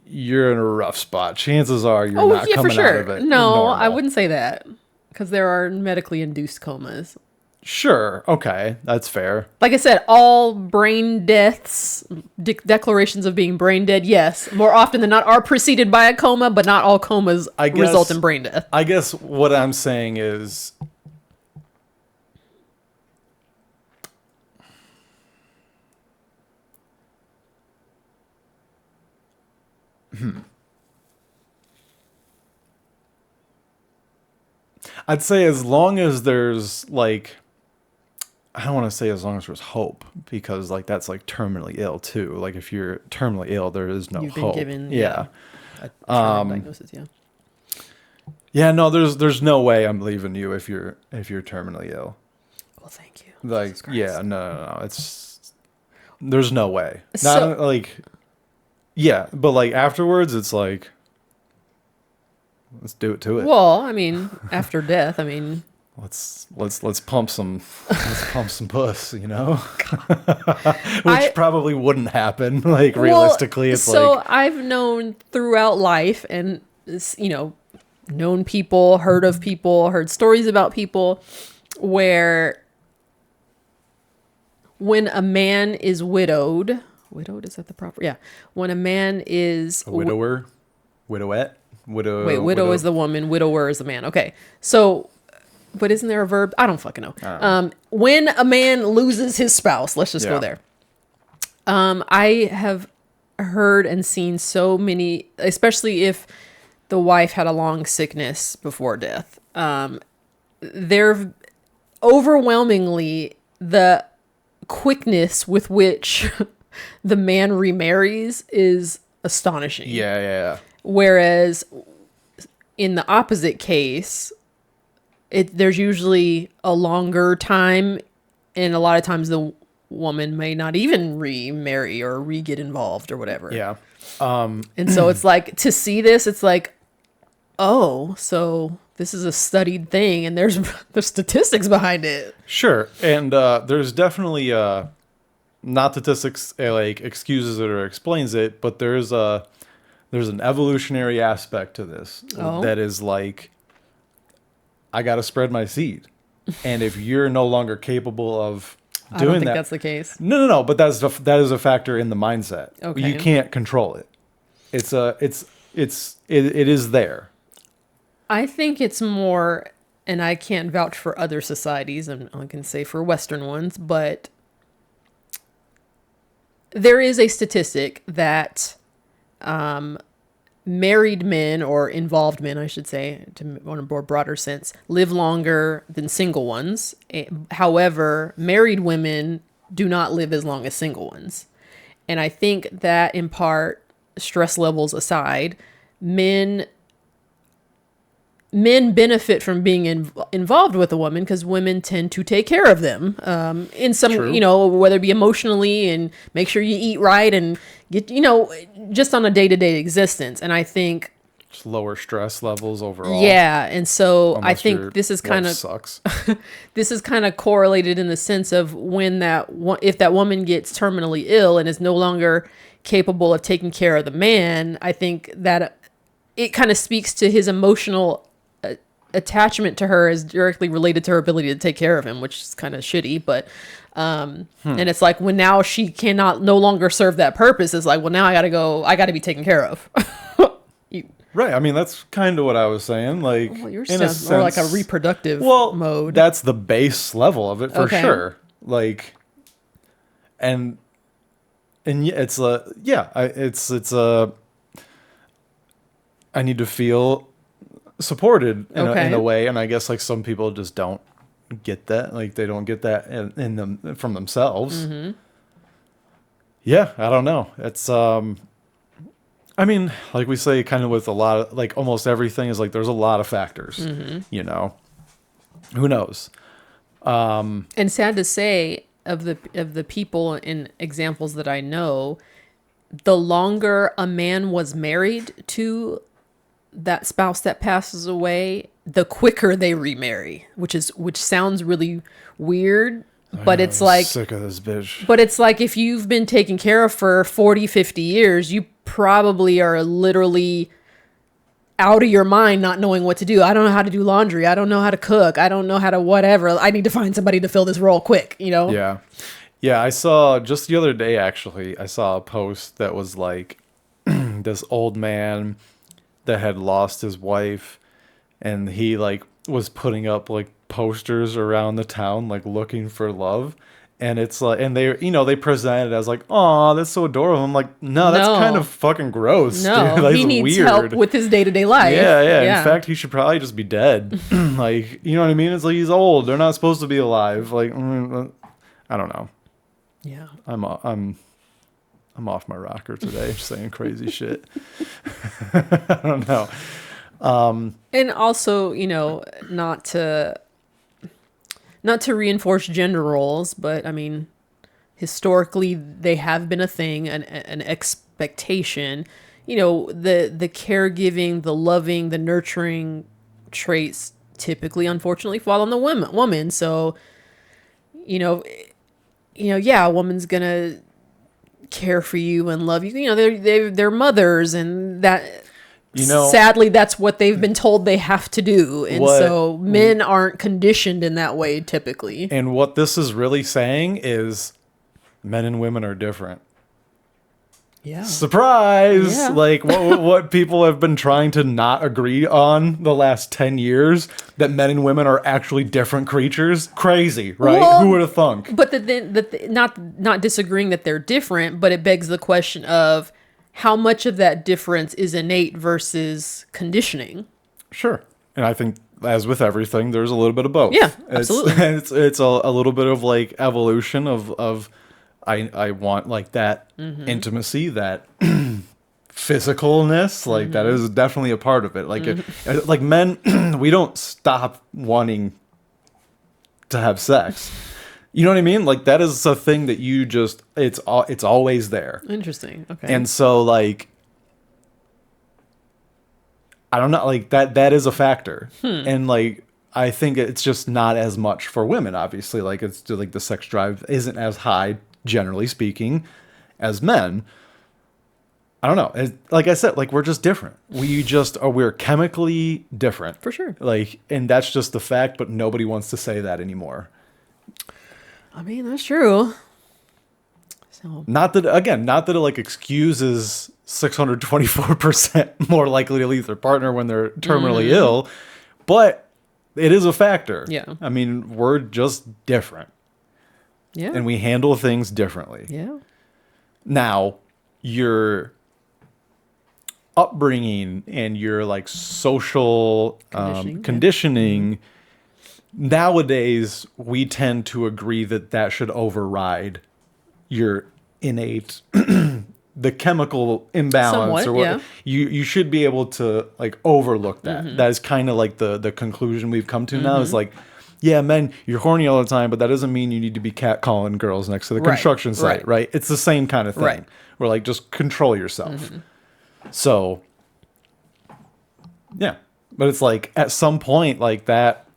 B: you're in a rough spot. Chances are you're not coming out of it.
A: No,
B: normal.
A: I wouldn't say that because there are medically induced comas.
B: Sure. Okay. That's fair.
A: Like I said, all brain deaths, declarations of being brain dead, yes, more often than not are preceded by a coma, but not all comas result in brain death.
B: I guess what I'm saying is, I'd say as long as there's like, I don't want to say as long as there's hope, because like that's like terminally ill too. Like if you're terminally ill, there is no
A: You've
B: hope.
A: been given
B: Yeah.
A: a diagnosis, yeah.
B: Yeah, no, there's no way I'm leaving you if you're terminally ill.
A: Well, thank you.
B: Like, yeah, no. It's there's no way. Not like, yeah, but like afterwards, it's like, let's do it to it.
A: Well, I mean, after death, I mean,
B: let's pump some puss, you know, which probably wouldn't happen. Like realistically, it's
A: so
B: like,
A: I've known throughout life, and known people, heard stories about people where when a man is widowed, is that the proper? Yeah, when a man is
B: a widower, widowette.
A: Widow is the woman, widower is the man. Okay. So, but isn't there a verb? I don't fucking know. When a man loses his spouse, let's just go there. I have heard and seen so many, especially if the wife had a long sickness before death. They're overwhelmingly the quickness with which the man remarries is astonishing.
B: Yeah.
A: Whereas in the opposite case, there's usually a longer time, and a lot of times the woman may not even remarry or get involved or whatever.
B: Yeah.
A: And so it's like, to see this, it's like, oh, so this is a studied thing, and there's statistics behind it.
B: Sure. And there's definitely not statistics like excuses it or explains it, but there's an evolutionary aspect to this that is like, I got to spread my seed. And if you're no longer capable of doing that. I don't think
A: that's the case.
B: No. But that is a factor in the mindset.
A: Okay.
B: You can't control it. It is there.
A: I think it's more, and I can't vouch for other societies, and I can say for Western ones, but there is a statistic that married men, or involved men, I should say, on a more broader sense, live longer than single ones. However, married women do not live as long as single ones. And I think that in part, stress levels aside, men benefit from being involved with a woman because women tend to take care of them in some,
B: True.
A: Whether it be emotionally and make sure you eat right and get, just on a day-to-day existence. And I think
B: just lower stress levels overall.
A: Yeah. And so
B: Unless
A: I think this is kind of
B: sucks.
A: This is kind of correlated in the sense of if that woman gets terminally ill and is no longer capable of taking care of the man, I think that it kind of speaks to his emotional attachment to her is directly related to her ability to take care of him, which is kind of shitty. But and it's like, when now she no longer serve that purpose, it's like, well, now I gotta be taken care of.
B: Right. I mean, that's kind of what I was saying. Like,
A: Well, yours
B: in a
A: sounds
B: sense,
A: more like a reproductive mode.
B: That's the base level of it for sure. Like, and it's I need to feel supported in a way, and I guess like some people just don't get that. Like, they don't get that in them from themselves. Mm-hmm. Yeah, I don't know. It's I I mean, like we say, kind of with a lot of, like, almost everything is like, there's a lot of factors, you know, who knows?
A: And sad to say, of the people in examples that I know, the longer a man was married to that spouse that passes away, the quicker they remarry, which sounds really weird, but it's like,
B: sick of this bitch.
A: but it's like, if you've been taken care of for 40, 50 years, you probably are literally out of your mind, not knowing what to do. I don't know how to do laundry. I don't know how to cook. I don't know how to whatever. I need to find somebody to fill this role quick, you know?
B: Yeah. Yeah, I saw just the other day, actually, I saw a post that was like this old man that had lost his wife, and he like was putting up like posters around the town, like looking for love. And it's like, and they, you know, they present it as like, oh, that's so adorable. I'm like, no, that's kind of fucking gross.
A: No,
B: dude. Like,
A: he needs help with his day-to-day life.
B: Yeah. In fact, he should probably just be dead. Like, you know what I mean? It's like, he's old. They're not supposed to be alive. Like, I don't know.
A: Yeah.
B: I'm off my rocker today, saying crazy shit. I don't know.
A: And also, you know, not to reinforce gender roles, but I mean, historically they have been a thing, an expectation. You know, the caregiving, the loving, the nurturing traits typically, unfortunately, fall on the woman. So, yeah, a woman's gonna care for you and love you. You know, they're mothers, and that.
B: You know,
A: sadly, that's what they've been told they have to do. And so men aren't conditioned in that way typically.
B: And what this is really saying is men and women are different.
A: Yeah.
B: Surprise!
A: Yeah.
B: Like what people have been trying to not agree on the last 10 years, that men and women are actually different creatures. Crazy, right?
A: Well,
B: who would have thunk?
A: But not disagreeing that they're different, but it begs the question of how much of that difference is innate versus conditioning.
B: Sure. And I think, as with everything, there's a little bit of both.
A: Yeah, absolutely.
B: It's a little bit of like evolution of I want like that intimacy, that physicalness, like that is definitely a part of it. Like like men, we don't stop wanting to have sex. You know what I mean? Like, that is a thing that you just, it's always there.
A: Interesting. Okay.
B: And so, like, I don't know, like, that is a factor. And, like, I think it's just not as much for women, obviously. Like, it's just, like, the sex drive isn't as high, generally speaking, as men. I don't know. Like I said, like, we're just different. We're chemically different.
A: For sure.
B: Like, and that's just the fact, but nobody wants to say that anymore.
A: I mean, that's true. So
B: not that it like excuses 624% more likely to leave their partner when they're terminally ill, but it is a factor.
A: Yeah.
B: I mean, we're just different.
A: Yeah.
B: And we handle things differently.
A: Yeah.
B: Now, your upbringing and your like social conditioning nowadays, we tend to agree that should override your innate the chemical imbalance.
A: Somewhat, yeah.
B: You should be able to like overlook that. That is kind of like the conclusion we've come to now, is like, yeah, men, you're horny all the time, but that doesn't mean you need to be catcalling girls next to the construction site, right? It's the same kind of thing.
A: Right.
B: Where like, just control yourself. So yeah, but it's like at some point like that,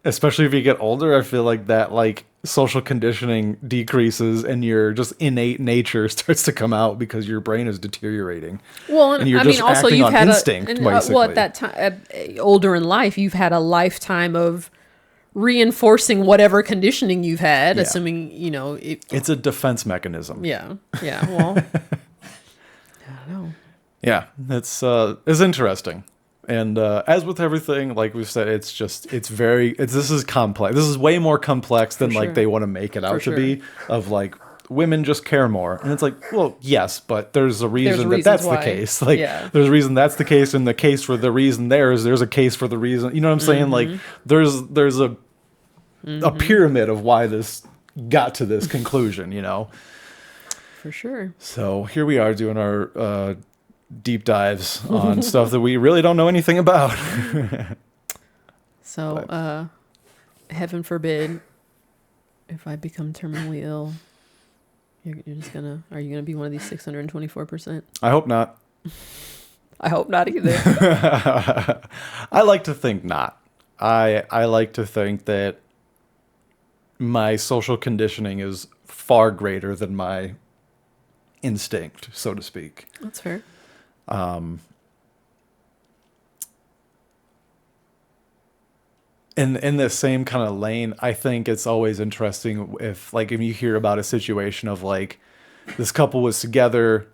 B: especially if you get older, I feel like that like social conditioning decreases and your just innate nature starts to come out because your brain is deteriorating.
A: Well, and
B: you're just
A: also
B: acting
A: you've
B: on
A: had
B: instinct,
A: well, at that time, older in life, you've had a lifetime of reinforcing whatever conditioning you've had, assuming, you know,
B: it's a defense mechanism.
A: Yeah. Well, I don't know.
B: Yeah, it's interesting. And as with everything, like we've said, this is complex. This is way more complex than like they want to make it out to be, of like women just care more. And it's like, well, yes, but there's a reason that's the case. Like there's a reason that's the case, and the case for the reason there's a case for the reason. You know what I'm saying? Like there's a pyramid of why this got to this conclusion, you know?
A: For sure.
B: So here we are doing our deep dives on stuff that we really don't know anything about.
A: So, heaven forbid, if I become terminally ill, you're just gonna, are you gonna be one of these 624%?
B: I hope not.
A: I hope not either.
B: I like to think not. I like to think that my social conditioning is far greater than my instinct, so to speak.
A: That's fair.
B: In this same kind of lane, I think it's always interesting if you hear about a situation of like this couple was together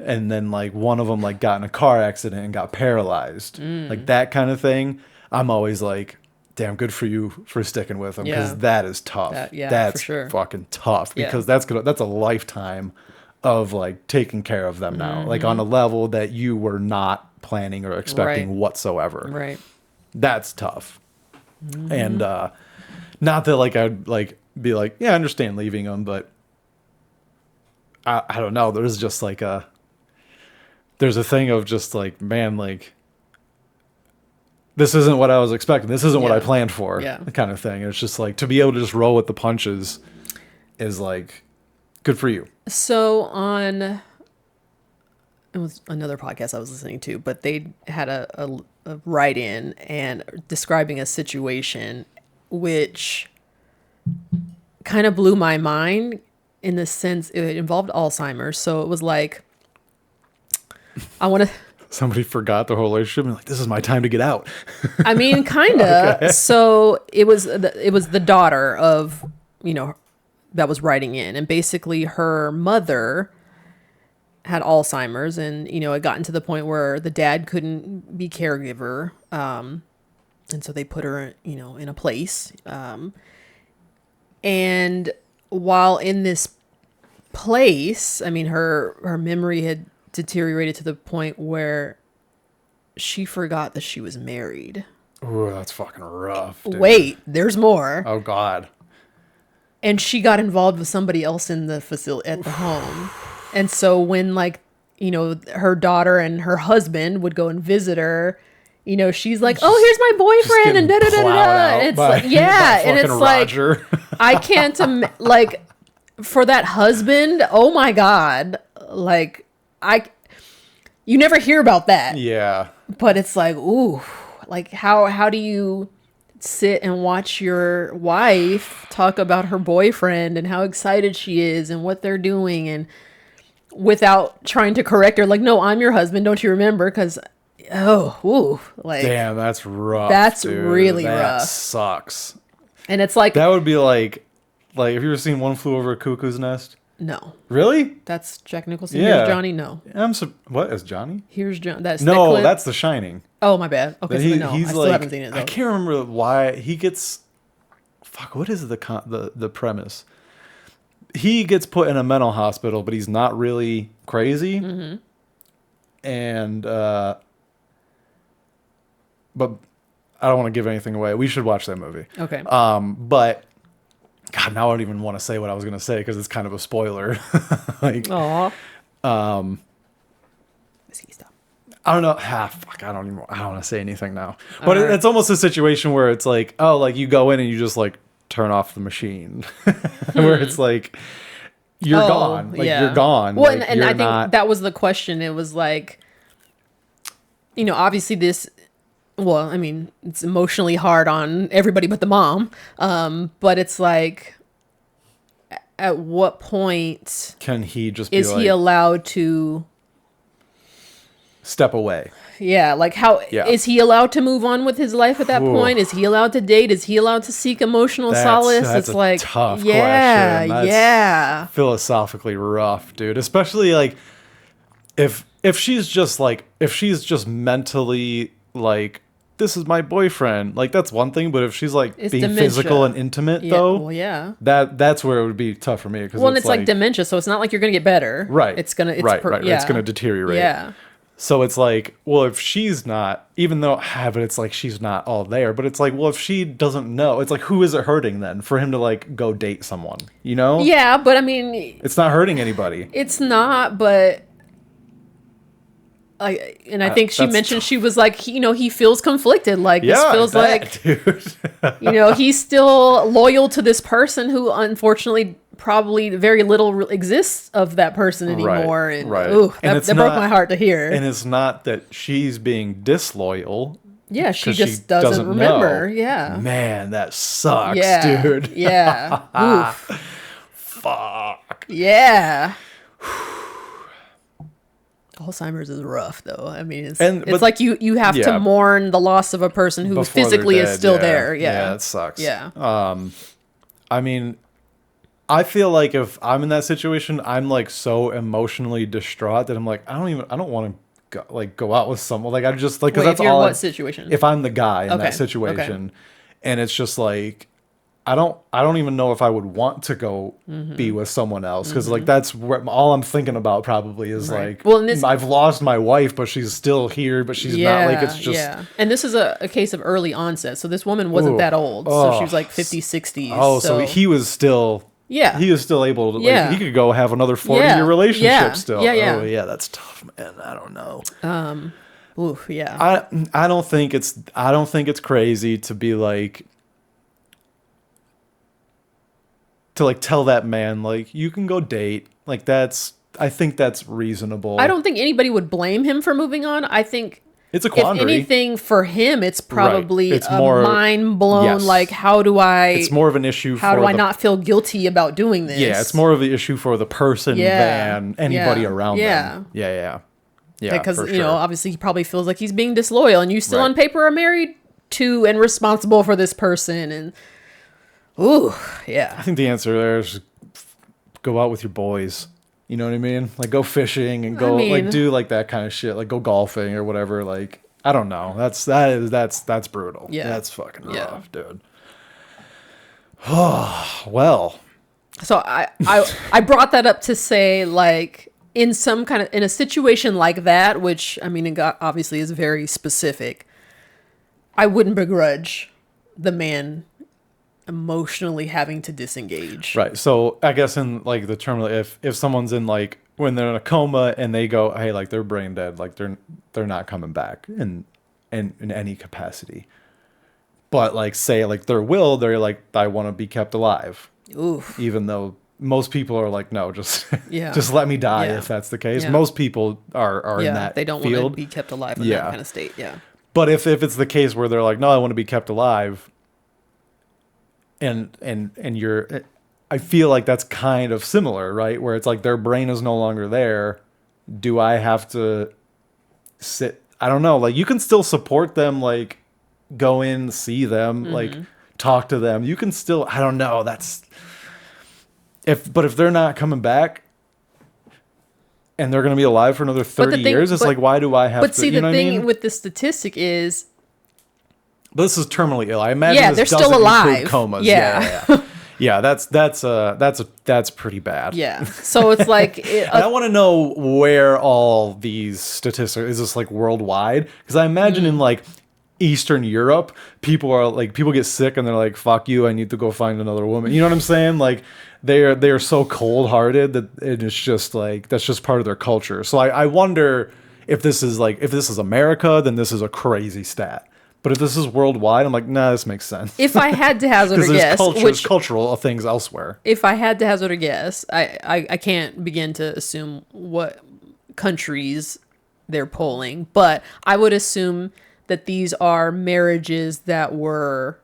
B: and then like one of them like got in a car accident and got paralyzed, like that kind of thing. I'm always like, damn, good for you for sticking with them, because that is tough. That's for sure. Fucking tough, because that's a lifetime of like taking care of them now, like on a level that you were not planning or expecting whatsoever.
A: Right.
B: That's tough. And not that like I'd like be like, yeah, I understand leaving them, but I don't know. There's just like there's a thing of just like, man, like this isn't what I was expecting. This isn't what I planned for. Kind of thing. It's just like to be able to just roll with the punches is like good for you.
A: So it was another podcast I was listening to, but they had a write-in and describing a situation which kind of blew my mind in the sense it involved Alzheimer's. So it was like, I want to...
B: Somebody forgot the whole relationship and like, this is my time to get out.
A: I mean, kind of. Okay. So it was the daughter of, that was writing in, and basically her mother had Alzheimer's, and it gotten to the point where the dad couldn't be caregiver, and so they put her in a place, and while in this place, I mean, her memory had deteriorated to the point where she forgot that she was married.
B: Ooh, that's fucking rough, dude.
A: Wait, there's more.
B: Oh God.
A: And she got involved with somebody else in the facility at the home. And so when her daughter and her husband would go and visit her, she's like, "Oh, here's my boyfriend," and da da da da. And it's like, and it's Roger. Like, I can't like for that husband. Oh my God, like you never hear about that.
B: Yeah.
A: But it's like, ooh, like how do you sit and watch your wife talk about her boyfriend and how excited she is and what they're doing, and without trying to correct her, like, no, I'm your husband, don't you remember? Because like,
B: damn, that's rough.
A: That's
B: dude.
A: really
B: that
A: rough.
B: Sucks.
A: And it's like,
B: that would be like have you ever seen One Flew Over a Cuckoo's Nest?
A: No.
B: Really?
A: That's Jack Nicholson. Yeah. Here's Johnny. No.
B: What is Johnny?
A: Here's Johnny. That's
B: that's The Shining.
A: Oh, my bad. Okay,
B: he's
A: I still haven't seen it, though.
B: I can't remember why he gets. Fuck. What is the premise? He gets put in a mental hospital, but he's not really crazy. Mm-hmm. And but I don't want to give anything away. We should watch that movie.
A: Okay.
B: But God, now I don't even want to say what I was going to say because it's kind of a spoiler. Like,
A: aww.
B: I don't know. Fuck. I don't want to say anything now. But it's almost a situation where it's like, oh, like you go in and you just like turn off the machine, where it's like you're gone. Like you're gone.
A: Well,
B: like,
A: and I think that was the question. It was like, obviously this. Well, I mean, it's emotionally hard on everybody but the mom. But it's like, at what point
B: can he just
A: is he allowed to
B: step away?
A: Yeah, like is he allowed to move on with his life at that point? Is he allowed to date? Is he allowed to seek emotional solace?
B: That's
A: it's like
B: tough question.
A: That's
B: philosophically rough, dude. Especially like if she's just mentally like, this is my boyfriend, like that's one thing, but if she's like it's being dementia. Physical and intimate though, that's where it would be tough for me.
A: Well, it's like dementia, so it's not like you're gonna get better,
B: right?
A: It's
B: gonna deteriorate.
A: Yeah.
B: So it's like, well, if she's not, even though, but it's like she's not all there, but it's like, well, if she doesn't know, it's like, who is it hurting then for him to like go date someone,
A: Yeah, but I mean,
B: it's not hurting anybody.
A: It's not, but And I think she mentioned she was like, he feels conflicted. Like, this feels like, dude. He's still loyal to this person who unfortunately probably very little exists of that person anymore.
B: Right.
A: Ooh, that broke my heart to hear.
B: And it's not that she's being disloyal.
A: Yeah, she just doesn't remember. Know. Yeah.
B: Man, that sucks, dude.
A: Yeah. Oof.
B: Fuck.
A: Yeah. Alzheimer's is rough, though. I mean, it's like you have to mourn the loss of a person who physically is still there. Yeah,
B: it sucks.
A: Yeah.
B: I mean, I feel like if I'm in that situation, I'm like so emotionally distraught that I'm like, I don't want to go out with someone. Like I just like, because that's all.
A: What situation?
B: If I'm the guy in that situation, and it's just like, I don't even know if I would want to go be with someone else, because like that's where all I'm thinking about probably is like, well, I've lost my wife, but she's still here, but she's not, like, it's just
A: And this is a case of early onset, so this woman wasn't that old, so she was like 50s, 60s.
B: So he was still he was still able to he could go have another 40-year relationship still. Oh yeah, that's tough, man. I don't know.
A: Oof, yeah.
B: I don't think it's crazy to be like, to like tell that man like, you can go date. Like I think that's reasonable.
A: I don't think anybody would blame him for moving on. I think
B: it's a quandary.
A: If anything, for him, it's probably it's more mind blown. Like, how do I?
B: It's more of an issue.
A: How do I not feel guilty about doing this?
B: Yeah, it's more of the issue for the person than anybody around them. Yeah.
A: Because obviously he probably feels like he's being disloyal, and you still on paper are married to and responsible for this person, and
B: I think the answer there is go out with your boys. You know what I mean? Like, go fishing and go like do like that kind of shit. Like, go golfing or whatever. Like, I don't know. That's brutal. Yeah, that's fucking rough, dude. Oh well.
A: So I brought that up to say, like, in a situation like that, which I mean, obviously is very specific. I wouldn't begrudge the man emotionally having to disengage.
B: Right. So I guess in like the term, if someone's in like, when they're in a coma and they go, hey, like they're brain dead, like they're not coming back in any capacity. But like, say like they're like, I want to be kept alive.
A: Oof.
B: Even though most people are like, no, just just let me die if that's the case. Most people are in that
A: they don't
B: field.
A: Want to be kept alive in that kind of state. Yeah.
B: But if it's the case where they're like, no, I want to be kept alive, and I feel like that's kind of similar, right? Where it's like their brain is no longer there. Do I have to sit? I don't know. Like, you can still support them, like go in, see them, like talk to them. You can still, I don't know. But if they're not coming back and they're going to be alive for another 30 years, it's like, why do I have to?
A: But see, the thing with the statistic is,
B: but this is terminally ill. I imagine
A: they're still alive.
B: Comas. Yeah, that's pretty bad.
A: Yeah. So it's like,
B: I want to know where all these statistics, is this like worldwide? Because I imagine in like Eastern Europe, people get sick and they're like, fuck you, I need to go find another woman. You know what I'm saying? Like, they are so cold hearted that it's just like, that's just part of their culture. So I wonder if this is America, then this is a crazy stat. But if this is worldwide, I'm like, nah, this makes sense.
A: If I had to hazard a guess,
B: there's cultural things elsewhere.
A: If I had to hazard a guess, I can't begin to assume what countries they're polling, but I would assume that these are marriages that were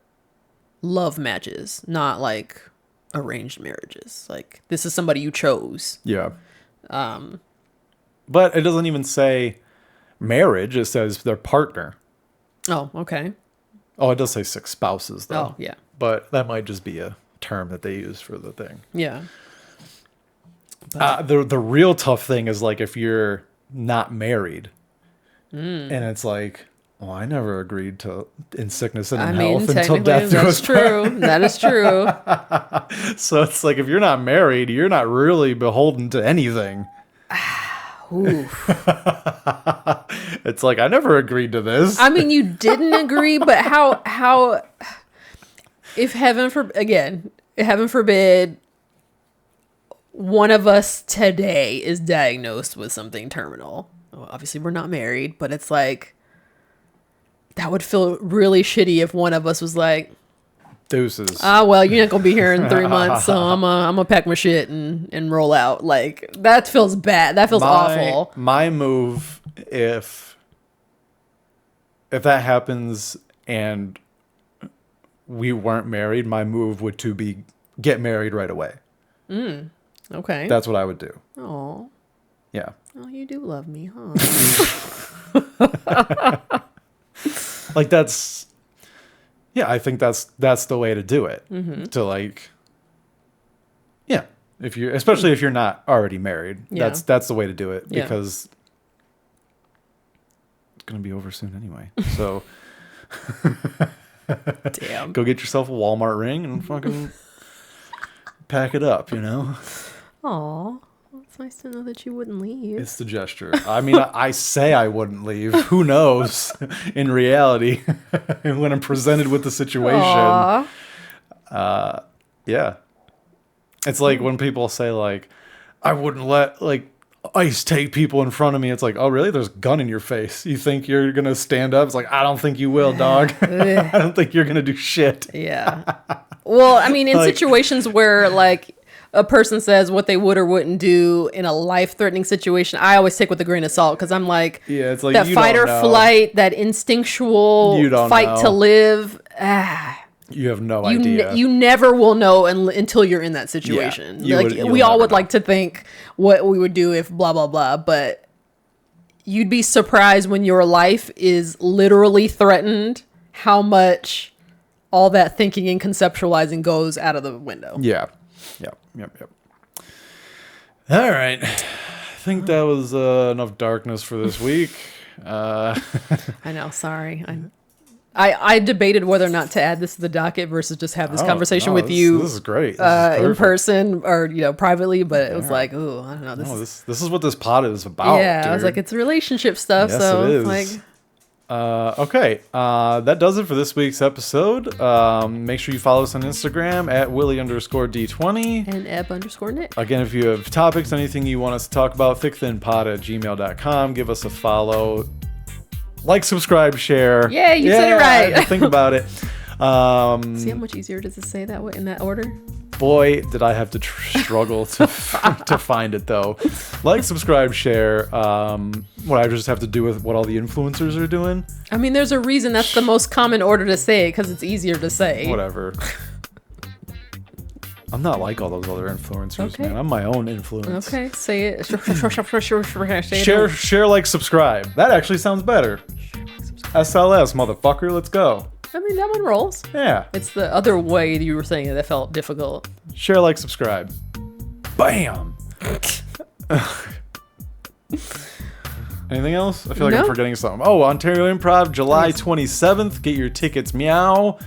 A: love matches, not like arranged marriages. Like, this is somebody you chose.
B: Yeah. But it doesn't even say marriage. It says their partner.
A: Oh, okay.
B: Oh, it does say 6 spouses, though.
A: Oh, yeah.
B: But that might just be a term that they use for the thing.
A: Yeah.
B: The real tough thing is, like, if you're not married, and it's like, well, I never agreed to in sickness and in health until death do us part.
A: That is true.
B: So it's like, if you're not married, you're not really beholden to anything. It's like, I never agreed to this.
A: I mean, you didn't agree, but how if heaven forbid one of us today is diagnosed with something terminal, obviously we're not married, but it's like, that would feel really shitty if one of us was like,
B: deuces.
A: Well, you're not gonna be here in 3 months, so I'm gonna pack my shit and roll out. Like, that feels bad. That feels awful.
B: My move, if that happens and we weren't married, my move would to be get married right away.
A: Okay.
B: That's what I would do.
A: Oh.
B: Yeah.
A: Oh, you do love me, huh?
B: Like, that's, yeah, I think that's the way to do it. To like, yeah, especially if you're not already married, that's the way to do it, because it's gonna be over soon anyway. So,
A: damn,
B: go get yourself a Walmart ring and fucking pack it up, you know.
A: Aw. It's nice to know that you wouldn't leave.
B: It's the gesture. I mean, I say I wouldn't leave. Who knows? In reality, when I'm presented with the situation, yeah. It's like when people say, like, I wouldn't let, like, ICE take people in front of me. It's like, oh, really? There's a gun in your face. You think you're going to stand up? It's like, I don't think you will, dog. I don't think you're going to do shit.
A: Yeah. Well, I mean, in like, situations where, like, a person says what they would or wouldn't do in a life-threatening situation, I always take with a grain of salt, because I'm like,
B: yeah, it's like
A: that fight or flight, that instinctual fight to live.
B: You have no idea.
A: You never will know until you're in that situation.
B: Yeah,
A: like we all would like to think what we would do if blah blah blah, but you'd be surprised when your life is literally threatened how much all that thinking and conceptualizing goes out of the window.
B: Yeah. Yep. All right. I think that was enough darkness for this week.
A: I know. Sorry. I debated whether or not to add this to the docket versus just have this conversation with you.
B: This is great.
A: In person or privately, but it was like, ooh, I don't know.
B: This is what this pod is about.
A: Yeah,
B: dude.
A: I was like, it's relationship stuff.
B: Yes,
A: so
B: it is.
A: like.
B: Okay, that does it for this week's episode. Make sure you follow us on Instagram at Willie_D20
A: and Eb_Nick.
B: Again, if you have topics, anything you want us to talk about, thickthinpod@gmail.com. Give us a follow. Like, subscribe, share.
A: Yeah, you said it right.
B: Think about it.
A: See how much easier it is to say that way in that order?
B: Boy, did I have to struggle to find it, though. Like, subscribe, share. What I just have to do with what all the influencers are doing.
A: I mean, there's a reason that's the most common order to say, because it's easier to say.
B: Whatever. I'm not like all those other influencers, man. I'm my own influence.
A: Okay, say it.
B: Share, like, subscribe. That actually sounds better. SLS, motherfucker. Let's go.
A: I mean, that one rolls.
B: Yeah.
A: It's the other way you were saying it that felt difficult.
B: Share, like, subscribe. Bam. Anything else? I feel like I'm forgetting something. Oh, Ontario Improv, July 27th. Get your tickets, meow.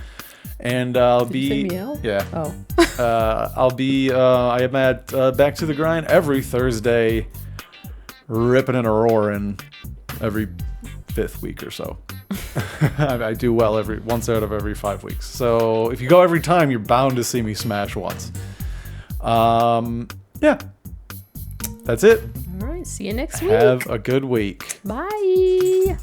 B: And I'll
A: Did you say meow?
B: Yeah.
A: Oh.
B: I am at Back to the Grind every Thursday, ripping and a roaring every 5th week or so. I do well once out of every 5 weeks. So if you go every time, you're bound to see me smash once. Yeah. That's it.
A: All right. See you next week.
B: Have a good week.
A: Bye.